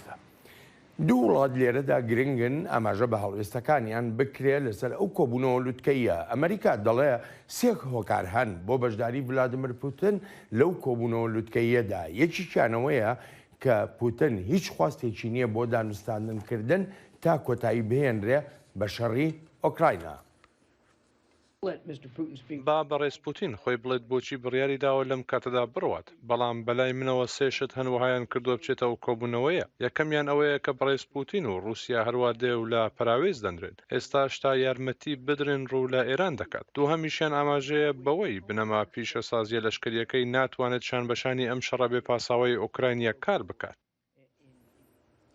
S18: دوو وڵات لێرەدا گرنگن ئاماژە بە هەڵوێستەکانیان بکرێت لەسەر ئەو کۆبوونەوە لوتکەیە ئەمریکا دەڵێ سێک هۆکار هەن بۆ بەشداری ڤلادیمیر پوتین لەو کۆبوونەوە لوتکەیەدا یەکیشیانەوەیە کە پوتین هیچ خواستێکی نییە بۆ دانوستاندنکردن تا کۆتایی بهێنرێ بە شەڕی ئۆکراینە.
S19: با بەڕێز پوتین خۆی بڵێت بۆچی بڕیاری داوە لەم کاتەدا بڕوات بەڵام بەلای منەوە سێشت هەنوەهایان کردووە بچێتەوە کۆبوونەوەیە یەکەمیان ئەوەیە کە بەڕێز پوتین و رووسیا هەروە دێ و لە پراوێز دەنرێن ئێستا شتا یارمەتی بدرێن ڕوو لە ئێران دەکات دوو هەمیشیان ئاماژەیە بەوەی بنەما پیشە سازیە لەشکریەکەی ناتوانێت شانبەشانی ئەم شەڕە بێ پاساوی ئۆکراینیا کار بکات.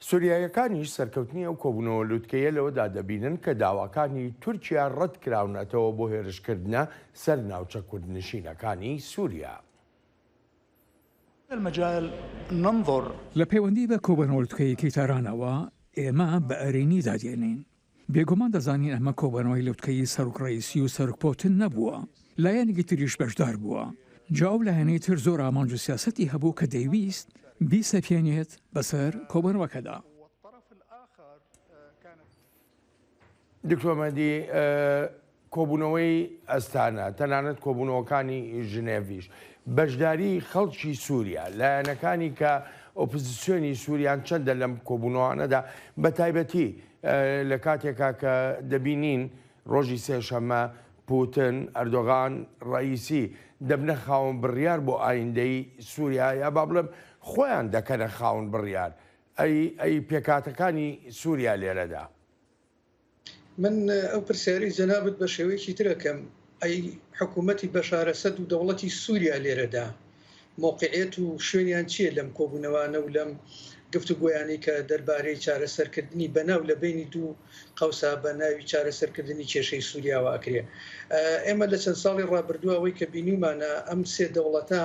S18: سووریایەکانیش سەرکەوتنی ئەو کۆبوونەوە لوتکەیە لەوەدا دەبینن کە داواکانی تورکیا ڕەت کراونەتەوە بۆ هێرشکردنە سەر ناوچە کوردنشینەکانی سووریا.
S4: لە پەیوەندی بە کۆبوونەوە لوتکەیەکی تارانەوە ئێمە بە ئەرێنی دادێنین بێگومان دەزانین ئەمە کۆبوونەوەی لوتکەی سەرۆکڕەیسی و سەرۆکپۆتن نەبووە لایەنێکی تریش بەشدار بووە جاو لایەنەی تر زۆر ئامانج و سیاسەتی هەبوو کە دەیویست بیسەپێنێت بەسەر کۆبوونەوەکەدا.
S18: دکتۆر مەهدی کۆبوونەوەی ئەستانە تەنانەت کۆبوونەوەکانی ژنێڤیش بەشداری خەڵکی سووریا لایەنەکانی کە ئۆپۆزیسیۆنی سووریان چەندە لەم کۆبوونەوەانەدا بە تایبەتی لە کاتێکا کە دەبینین ڕۆژی سێشەممە پوتن ئەردۆغان ڕئیسی دەبنە خاوەن بڕیار بۆ ئایندەی سووریا یا با بڵێم خۆیان دەکەنە خاوەن بڕیار ئەی پێکاتەکانی سووریا لێرەدا.
S22: من ئەو پرسیاری جەنابەت بە شێوەیەکی ترەکەم ئەی حکوومەتی بەشار ئەسەد و دەوڵەتی سووریا لێرەدا موقعێت و شوێنیان چییە لەم کۆبوونەوانە و لەم گفتوگۆیانی کە دەربارەی چارەسەرکردنی بەناو لە بینی دوو قەوسا بە ناوی چارەسەرکردنی کێشەی سووریاوە ئەکرێ. ئێمە لە چەند ساڵی ڕابردووەوەی کە بینیمانە ئەم سێ دەوڵەتە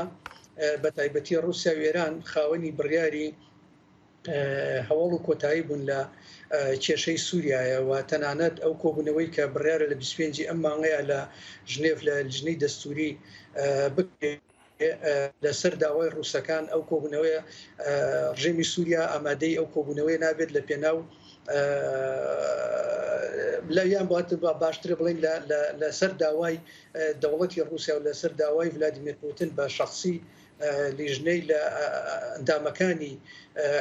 S22: بە تایبەتی ڕووسیا و ئێران خاوەنی بڕیاری هەوڵ و کۆتایی بوون لە کێشەی سووریایە و تەنانەت ئەو کۆبوونەوەی کە بڕیارە لە 25 ئەم مانگەیە لە ژنێف لە لجنەی دەستوری بکرێت لەسەر داوای ڕووسەکان ئەو کۆبوونەوەی ڕژێمی سووریا ئامادەی ئەو کۆبوونەوەی نابێت لە پێناو لە یان باشترە بڵین لەسەر داوای دەوڵەتی ڕووسیا و لەسەر داوای ڤلادیمیر پوتین بە شخصی لیژنەی لە ئەندامەکانی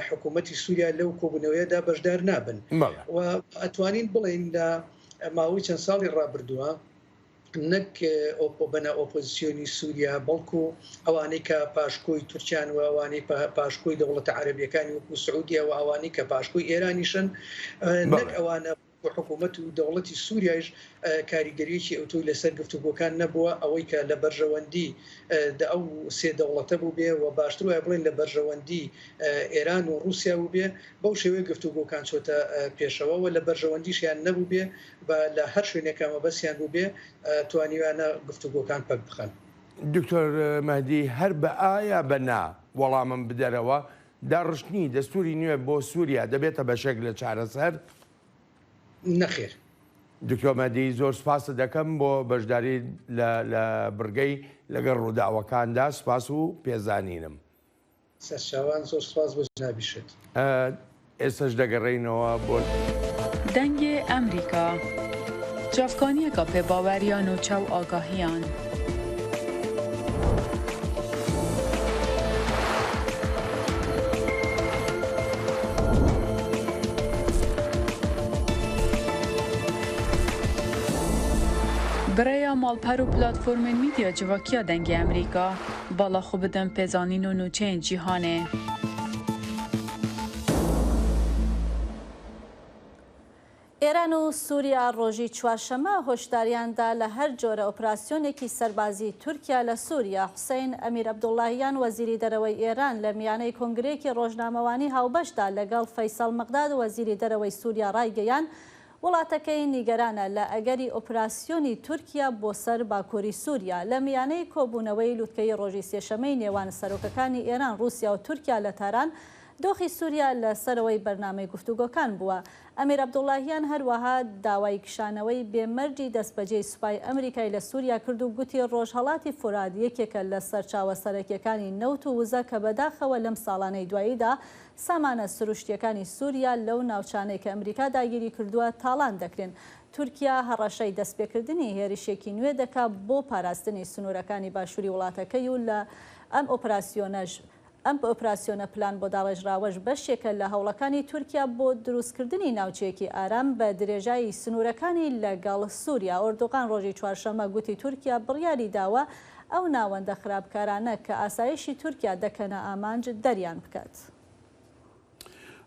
S22: حکوومەتی سووریا لەو کۆبوونەوەیەدا بەشدار نابن و ئەتوانین بڵین لە ماوەی چەند ساڵی ڕابردووە نەک بەنە ئۆپۆزیسیۆنی سووریا بەڵکو ئەوانەی کە پاشکۆی تورکیان و ئەوانەی پاشکۆی دەوڵەتە عەرەبیەکانی وەکو سعودیا و ئەوانەی کە پاشکۆی ئێرانیشن نەک ئەوانە حکوومەت و دەوڵەتی سووریایش کاریگەریەکی ئەوتۆی لەسەر گفتوگۆکان نەبووە ئەوەی کە لە بەرژەوەندی ئەو سێ دەوڵەتە بوو بێ و باشتر وایە بڵێن لە بەرژەوەندی ئێران و رووسیا بوو بێ بەو شێوەیە گفتوگۆکان چۆتە پێشەوە و لە بەرژەوەندیشیان نەبوو بێ لە هەر شوێنێکامە بەسییان بوو بێ توانیوانە گفتوگۆکان پەک بخەن.
S18: دکتۆر مەهدی هەر بە ئایا بەنا وەڵامم بدەرەوە داڕشتنی دەستوری نوێ بۆ سووریا دەبێتە بەشێک لە چارەسەر؟
S22: نەخێر.
S18: دکتۆر مەهدی زۆر سپاس دەکەم بۆ بەشداری لە بڕگەی لەگەڵ ڕووداوەکاندا سپاس و پێزانینم.
S22: سەرچاوان زۆر سپاس بۆ جنابیشت.
S18: ئێستش دەگەڕێینەوە بۆ
S5: دەنگێ ئەمریکا جافکانیەکە پێباوەریان و چاو ئاگاهیان. برای مالپەر و پلاتفۆرمên میدیا civakîya dengê Amerîka bala xwe bidin pêzanîn û nûçeyên cîhanê.
S1: ئێران و سووریا ڕۆژی چوارشەمە هۆشداریاندا لە هەر جۆرە ئۆپراسیۆنێکی سەربازی تورکیا لە سووریا. حوسێن ئەمیر عەبدوڵاهیان وەزیری دەرەوەی ئێران لە میانەی کۆنگرێکی ڕۆژنامەوانی هاوبەشدا لەگەڵ فەیسەڵ مەقداد وەزیری دەرەوەی سووریا ڕایگەیان وڵاتەکەی نیگەرانە لە ئەگەری ئۆپراسیۆنی تورکیا بۆ سەر باکووری سووریا لە میانەی کۆبوونەوەی لوتکەی ڕۆژی سێشەمەی نێوان سەرۆکەکانی ئێران رووسیا و تورکیا لە تاران دۆخی سووریا لە سەرەوەی بەرنامەی گفتوگۆکان بووە. ئەمیر عەبدوڵاهیان هەروەها داوای کشانەوەی بێمەرجی دەستبەجێی سوپای ئەمریکای لە سووریا کرد و گوتی ڕۆژهەڵاتی فوراد یەکێکە لە سەرچاوە سەرەکیەکانی نەوت و وزە کە بەداخەوە لەم ساڵانەی دواییدا سامانە سروشتیەکانی سووریا لەو ناوچانەی کە ئەمریکا داگیری کردووە تاڵان دەکرێن. تورکیا هەڕەشەی دەستپێکردنی هێرشێکی نوێ دەکات بۆ پاراستنی سنوورەکانی باشووری وڵاتەکەی و لە ئەم ئۆپراسیۆنە پلان بۆ داڕێژراوەش بەشێکە لە هەوڵەکانی تورکیا بۆ دروستکردنی ناوچەیەکی ئارام بە درێژایی سنوورەکانی لەگەڵ سووریا. ئۆردۆغان ڕۆژی چوارشەمە گوتی تورکیا بڕیاری داوە ئەو ناوەندە خراپکارانە کە ئاسایشی تورکیا دەکەنە ئامانج دەریان بکات.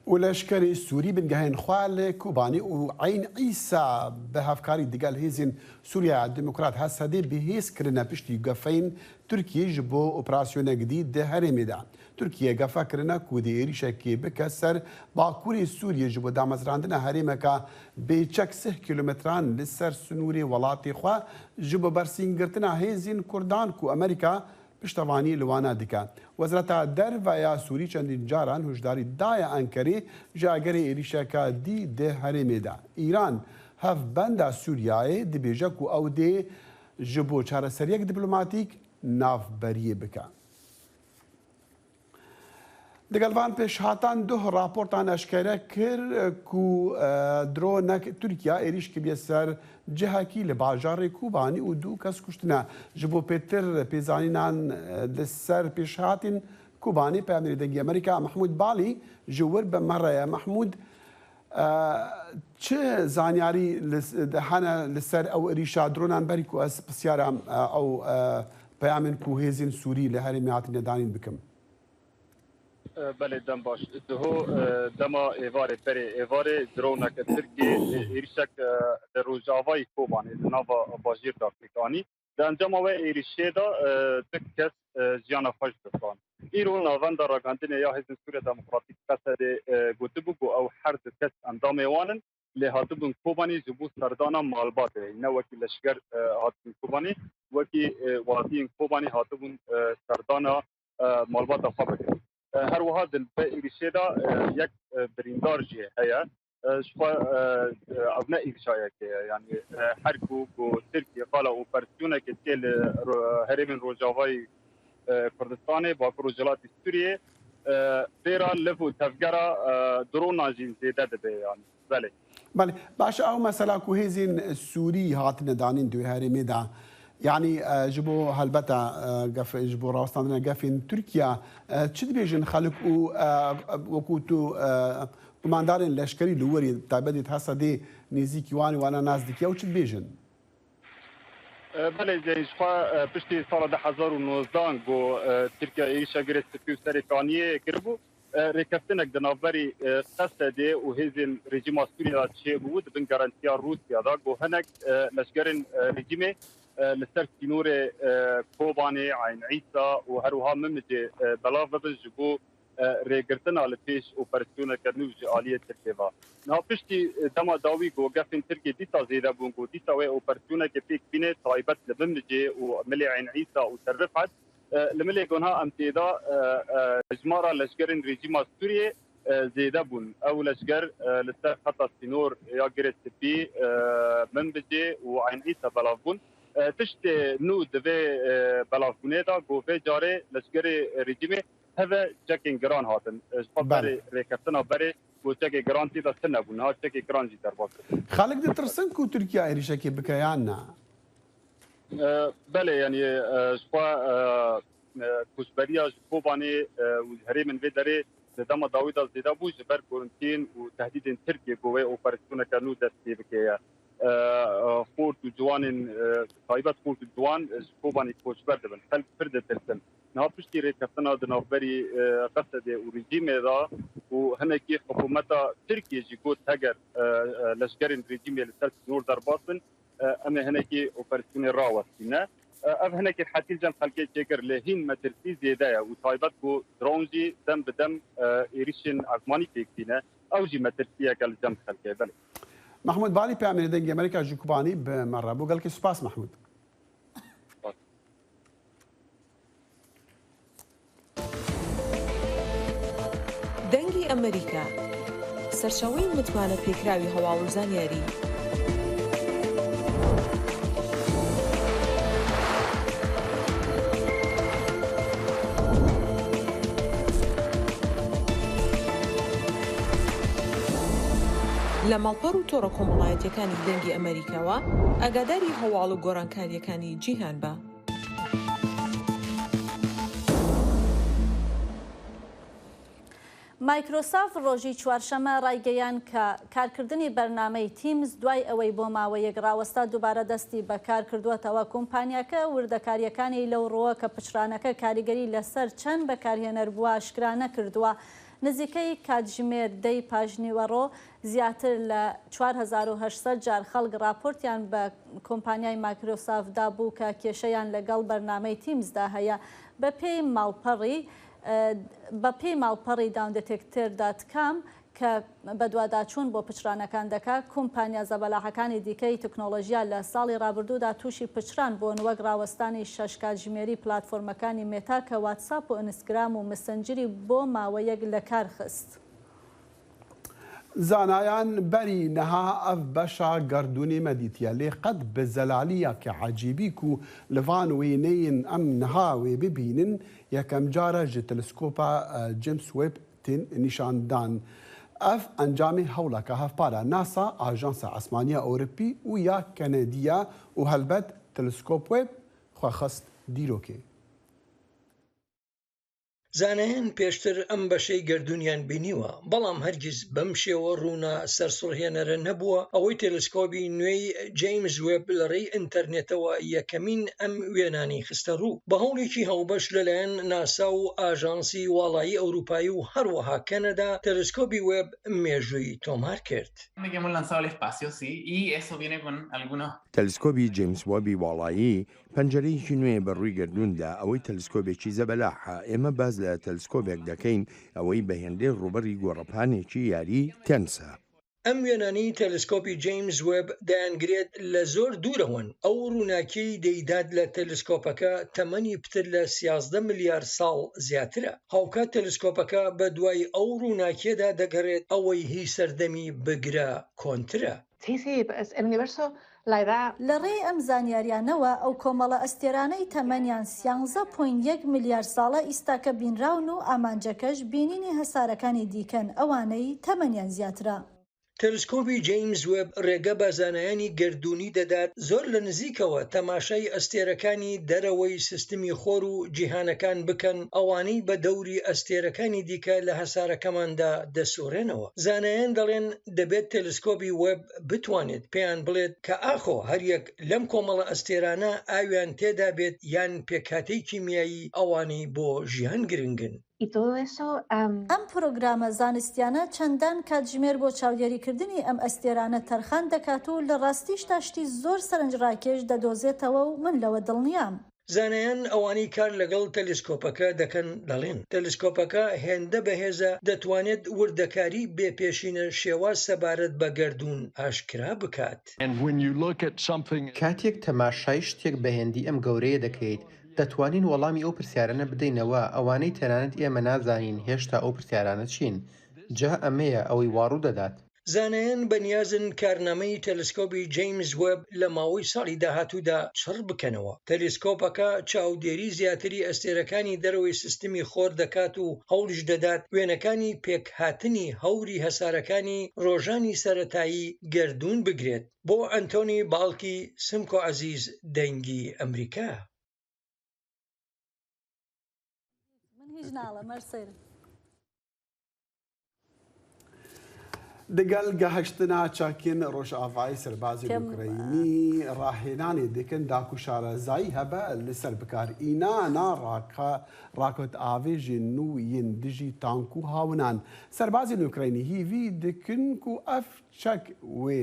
S2: و لەشکری سووری بنگەهێن خوا لە کوبانی و عین ئیسا بە هەفکاری دیگەل هێزین سووریا دموکرات هەسەدێ بەهێزکردنە پشتی گەفەین تورکیش بۆ ئۆپراسیۆنێک دی دە هەرێمێدا. تورکیە گەفەکردنە کودی عێریشێکی بکە سەر باکووری سووریەش بۆ دامەزراندنە هەرێمەکە بێچەک 3 کیلومتران لەسەر سنووری وڵاتی خوا ji بۆ بەرسینگرتنە هێزین کوردان و ئەمریکا پشتەوانی لەوانە دیکە. وەزارەتە دەرڤایە سووری چەندین جاران هۆشداری دایە ئەنکەری ژاگەری عێریشەکە دی دێ هەرێمێدا. ئیران هەفبەندە سووریایە دبێژە و ئەو دێ ji بۆ چارەسەریەک دیپلۆماتیک ناوبەریە بکە. دەگەڵوان پێشهاتان دوه راپۆرتان ئەشکەرە کرد و درۆنەک تورکیا ئێریش کردیە سەر جهەکی لە باژارێ کوبانی و دوو کەس کوشتنە ji بۆ پێتر پێزانینان لەسەر پێشهاتین کوبانی پەیامەری دەنگی ئەمریکا محمود باڵی ji wir بە مەڕەیە محمود چ زانیاری هەنە لەسەر ئەو ئەریشا درۆنان بەری و ئەس پرسیارە ئەو پەیامن و هێزین سووری لە هەرێمی هاتین نەدانین بکەم.
S3: بله دم باش دهو دما ایواره پره ایواره درونک ترکی ایرشک روجاوای کوبانی ناوا باجیر دافریکانی در انجام و ایرشه دا تک کس زیان خوش دستان ایرون ناوان در راگاندین یا حزب سوریه دموکراتیک قصد گوتبو گو او هر کس اندام ایوانن لهاتبون کوبانی زبو سردانا مالبات نه وکی لشگر هاتبون کوبانی وکی وادین کوبانی هاتبون سردانا مالبات خوابه هر وها دل به ایرشه دا یک بریندار جه هیا شما ابناء ایرشایا که یعنی هر کو ترکیه قالا اپراسیونه که تل هرمن روجاوای کردستان با پروژلات سوریه دیرا لفو تفگرا درون ناجین زیده ده یعنی
S2: بله باشه او مثلا کو هزین سوری هاتن دانین دوی هرمی دا يعني جبو هلبتا قف جبو راوستاندنا قفين تركيا تشد بيجن خلق وكوتو كماندارين لشكري لوري تابدت هسا دي نزيكي واني وانا ناس ديكيا وتشد بيجن
S3: بله زي شخوا بشتي سال 2019 جو تركيا ايشا جريت في سريكانيه كربو ركفتنك دنافري قصدي وهزن ريجيم سوريا تشي بود بن غارانتيا روسيا دا جو هناك لشكرين ريجيمي لسر كينور كوباني عين عيسى وهروها ممجي بلاف بجبو ريغرتنا لفيش اوبراسيون كرنوج آلية تركيا نا بشتي دما داوي جو قفن تركي ديتا زيدا بونجو ديتا وي اوبراسيون كبيك بينه طايبت لبمجي وملي عين عيسى وترفعت لملي كونها امتدا جمارة لشكرين ريجيم سوريا زيدا بون او لشكر لسر خط السينور يا جريت بي منبجي وعين عيسى بلاف بون تشت نو دفي بلافونيتا جو في جاري لشكري ريجيمي هذا تشيكين جران هاتن بري ريكتنا بري و تشيكي جران تي دستنا بون ها تشيكي جران جي درباك
S2: خالق دي ترسنكو تركيا ايريشاكي بكيانا
S3: بله يعني شوا كوشبريا كوباني وهري من فيدري دما داويدا زيدا بو جبر كورنتين وتهديد تركيا جوه اوبراسيون كانو دستي بكيا خورد و جوان طایبت خورد و جوان کوبانی کوچ بردن خلق فرد ترسن نه پشتی ریکفتنا دنابری قصد و رژیم دا و هنگی حکومت ترکیه جی گوت هگر لشکرین رژیم لسر نور در باطن اما هنگی اپراسیون راوستینه اف هنگی حتی جن خلقی چکر لهین مترسی زیده و طایبت کو درونجی دم بدم ایریشن ازمانی فکرینه او جی مترسیه کل جن خلقی بله
S2: محمود بالی پەیامەری دەنگی ئەمریکا ji کوبانی بمەڕە بۆ گەڵکی سوپاس محمود.
S6: دەنگی ئەمریکا سەرچاوەی متمانە پێکراوی هەواڵ و زانیاری لە ماڵپەڕ و تۆڕە کۆمەڵایەتیەکانی دەنگی ئەمریکاوە ئاگاداری هەواڵ و گۆڕانکاریەکانی جیهان بە.
S1: مایکرۆسافت ڕۆژی چوارشەمە ڕایگەیان کە کارکردنی بەرنامەی تیمز دوای ئەوەی بۆ ماوەیەک ڕاوەستا دووبارە دەستی بەکار کردووەتەوە کۆمپانیاکە وردەکاریەکانی لەو ڕۆوە کە پچرانەکە کاریگەری لەسەر چەند بەکارهێنەر بووە ئاشکرا نەکردووە. نزیکەی کاتژمێر دەی پاژنیوەڕۆ زیاتر لە 4800 جار خەڵک راپۆرتیان بە کۆمپانیای مایکرۆسافت بوو کە کێشەیان لەگەڵ بەرنامەی تیمزدا هەیە بە پێی ماڵپەڕی داوندتێکتر.com کە بەدواداچوون بۆ پچرانەکان دەکات کۆمپانیا زەبەلاحەکانی دیکەی تەکنۆلۆژیا لە ساڵی ڕابردوودا تووشی پچران بۆن وەک ڕاوەستانی 6 کاتژمێری پلاتفۆرمەکانی مێتا کە واتساپ و ئینستاگرام و مسنجری بۆ ماوەیەک لە کار خست.
S2: زانایان بری نها اف بشا گردونی مدیتیا لی قد بزلالیا که عجیبی کو لوان وینین ام نها و ببینن یکم جارا جه تلسکوپا جیمس ویب تین نشاندان اف انجامی حولا که هف پارا ناسا آژانس اسمانیا اوروپی و یا کندیا و هلبت تلسکوپ ویب خواخست دیروکه
S7: زانایان پێشتر ئەم بەشەی گردونیان بینیوە بەڵام هەرگیز بەم شێوە ڕوونا سەرسوڕهێنەرە نەبووە ئەوەی تێلسکۆپی نوێی جەیمز وێب لەڕێی ئینتەرنێتەوە یەکەمین ئەم وێنانی خستە ڕوو بە هەوڵێکی هەڵبەش لەلایەن ناسا و ئاژانسی واڵایی ئەوروپایی و هەروەها کەنەدا تەلسکۆپی وێب مێژووی تۆمار کرد.
S18: تەلسکۆپی جیمس وەبی واڵایی پەنجەرەیەکی نوێ بە ڕووی گردووندا ئەوەی تەلسکۆپێکی زەبەلاحە ئێمە باز لە تەلسکۆپێک دەکەین ئەوەی بە هێندەی ڕوبەری گۆڕەپانێکی یاری تەنسە.
S7: ئەم وێنانی تەلسکۆپی جیمز وێب دایانگرێت لە زۆر دوورەوەن ئەو ڕووناکیی دەیدات لە تەلسکۆپەکە تەمەنی پتر لە 13 ملیار ساڵ زیاترە هاوکات تەلسکۆپەکە بە دوای ئەو ڕووناکیەدا دەگەڕێت ئەوەی هی سەردەمی بگرە کۆنترە.
S1: لە ڕێ ئەم زانیاریانەوە ئەو کۆمەڵە ئەستێرانەی تەمەنیان 13.1 میلیارد ساڵە ئیستاکە بینراون و ئامانجەکەش بینینی هەسارەکانی دیکەن ئەوانەی تەمەنیان زیاترە.
S7: تەلسکۆپی جیمز وێب ڕێگە بە زانایانی گردوونی دەدات زۆر لە نزیکەوە تەماشای ئەستێرەکانی دەرەوەی سیستمی خۆر و جیهانەکان بکەن ئەوانەی بە دەوری ئەستێرەکانی دیکە لە هەسارەکەماندا دەسوڕێنەوە. زانایان دەڵێن دەبێت تەلسکۆپی وێب بتوانێت پێیان بڵێت کە ئاخۆ هەریەک لەم کۆمەڵە ئەستێرانە ئاویان تێدا بێت یان پێکهاتەی کیمیایی ئەوانەی بۆ ژیان گرنگن.
S1: ئەم پرۆگرامە زانستیانە چەندان کاتژمێر بۆ چاودێریکردنی ئەم ئەستێرانە تەرخان دەکات و لە ڕاستیش تاشتی زۆر سەرنجڕاکێش دەدۆزێتەوە و من لەوە دڵنیام.
S7: زانایان ئەوانەی کار لەگەڵ تەلسکۆپەکە دەکەن دەڵێن تەلسکۆپەکە هێندە بەهێزە دەتوانێت وردەکاری بێپێشینە شێواز سەبارەت بە گەردوون ئاشکرا بکات.
S8: کاتێک تەماشای شتێک بە هێندی ئەم گەورەیە دەکەیت دەتوانین وەڵامی ئەو پرسیارانە بدەینەوە ئەوانەی تەنانەت ئێمە نازانین هێشتا ئەو پرسیارانە چین جا ئەمەیە ئەوەی واڕوو دەدات.
S7: زانایان بەنیازن کارنامەی تەلسکۆپی جیمز وێب لە ماوەی ساڵی داهاتوودا چڕ بکەنەوە. تەلسکۆپەکە چاودێری زیاتری ئەستێرەکانی دەرەوەی سیستمی خۆر دەکات و هەوڵش دەدات وێنەکانی پێکهاتنی هەوری هەسارەکانی ڕۆژانی سەرەتایی گردوون بگرێت. بۆ ئەنتۆنی باڵکی سمکۆ عەزیز دەنگی ئەمریکا.
S2: دەگەل گەهشتنا چاکین ڕۆژئاوایی سەربازی ئوکراینی ڕاهێنانی دەکەن داکو شارەزایی هەبە لەسەر بەکارئینانا ڕاکۆت ئاوێژی نوین دژی تانک و هاونان سەربازی ئوکراینی هیوی دکن و ئەف چەک وێ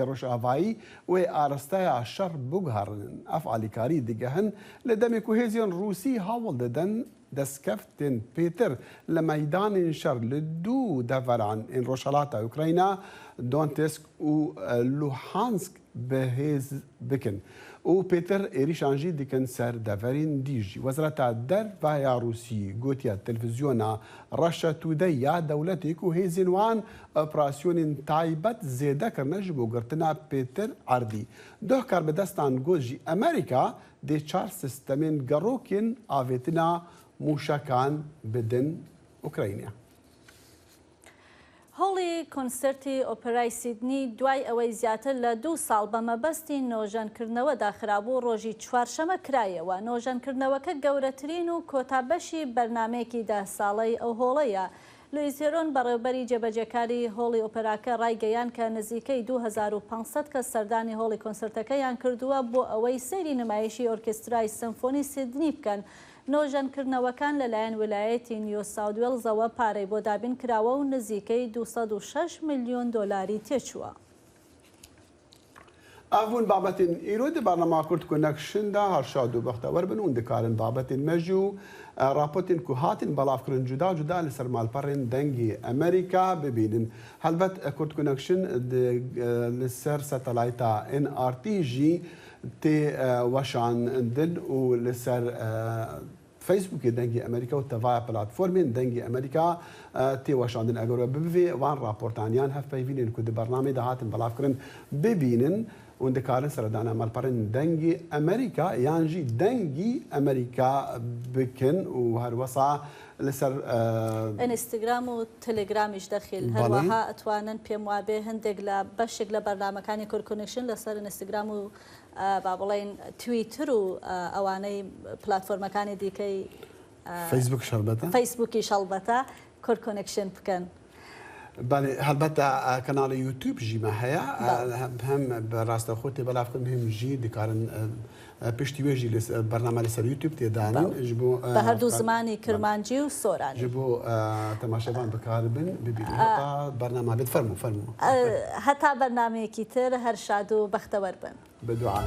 S2: ڕۆژئاوایی وێ ئاراستەیە شەڕ بگەڕن ئەف ئالیکاری دگەهن لە دەمێک و هێزیان رووسی هاوڵ دەدەن دەستکەفتن پێتر لە مەیدانین شەر لە دوو دەڤەران ئین ڕۆژهەڵاتە ئوکراینە دۆنتسک و لوهانسک بەهێز بکن و پێتر عێریشانژی دیکەن سەر دەڤەرین دیژی وەزارەتە دەرڤایە رووسی گوتیە تەلڤیزیۆنە ڕەشە تودەی یا دەولەتێک و هێزین وان ئۆپراسیۆنین تایبەت زێدەکردنە ji بۆ girtina pêtir erdî. Doh karbidestan got jî Amerîka dê çar sistemên gerokên avêtina mûşekan bidin Ukraynaya.
S1: هەوڵی کۆنسەرتی ئۆپێرای سیدنی دوای ئەوەی زیاتر لە 2 ساڵ بە مەبەستی نۆژەنکردنەوەدا خرابوو ڕۆژی چوارشەمە کرایەوە. نۆژەنکردنەوەکە گەورەترین و کۆتابەشی بەرنمەیەکی 10 ساڵەی ئەو هۆڵەیە. لوئیس هێرۆن بەڕێوەبەری جێبەجێکاری هۆڵی ئۆپێراکە ڕایگەیان کە نزیکەی 2500 کەس سەردانی هۆڵی کۆنسەرتەکەیان کردووە بۆ ئەوەی سەیری نمایشی ئۆرکێسترای سمفۆنی سیدنی بکەن. نۆژەنکردنەوەکان لەلایەن ویلایەتی نیو ساوت وێڵزەوە پارەی بۆ دابین کراوە و نزیکەی 206 میلیۆن دۆلاری تێچووە.
S2: ئەڤون بابەتین ئیرۆدی بەرنەما کورد کۆنەکشندا هەرشاد و بەختەوەر بن و دەکارن بابەتین مەژ و راپۆتین کو هاتین بەڵافکردن جودا جودا لەسەر ماڵپەڕین دەنگی ئەمریکا ببینن هەلبەت کورد کۆنەکشن لەسەر سەتەلایتە NRT ژی تێ وەشاندن و لەسەر فيسبوك دنگی ئەمریکا و تەڤایە پلاتفۆرمێن دەنگی ئەمریکا تێوەشاندن ئەگەرە ببێ وان راپۆرتانیان هەفپەیبینن کو بەرنامەی داهاتن بەڵافکردن ببینن و دەکارن سەردانە مەڵپەڕن دەنگی ئەمریکا یانژی دەنگی ئەمریکا بکن و هەروەسا لەسەر
S1: ئینستاگرام و تەلێگرامیش دەخیل هەروەها ئەتوانن پێم وابێ هەندێک لە بەشێک لە بەرنامەکانی کورد کۆنێکشن لەسەر ئینستاگرام و با بڵێن تویتر و ئەوانەی پلاتفۆرمەکانی دیکەی فەیسبووکی شەڵبەتە کورد کۆنێکشن بکەن.
S2: هەلبەتە کەناڵی یوتیوب ژیمە هەیە هەم بەڕاستە خۆتی بەلافکردن هەمژی دەکارن پشتی وێژی بەرنامە لەسەر یوتیوب تێدانن
S1: بە هەردوو زمانی کرمانجی و سۆرانی
S2: بۆ تەماشەبان بەکاربن ببینن بەرنامە بێت فەرموو
S1: هەتا بەرنامەیەکی تر هەر شاد و بەختەوەر بن
S2: بەدوعا.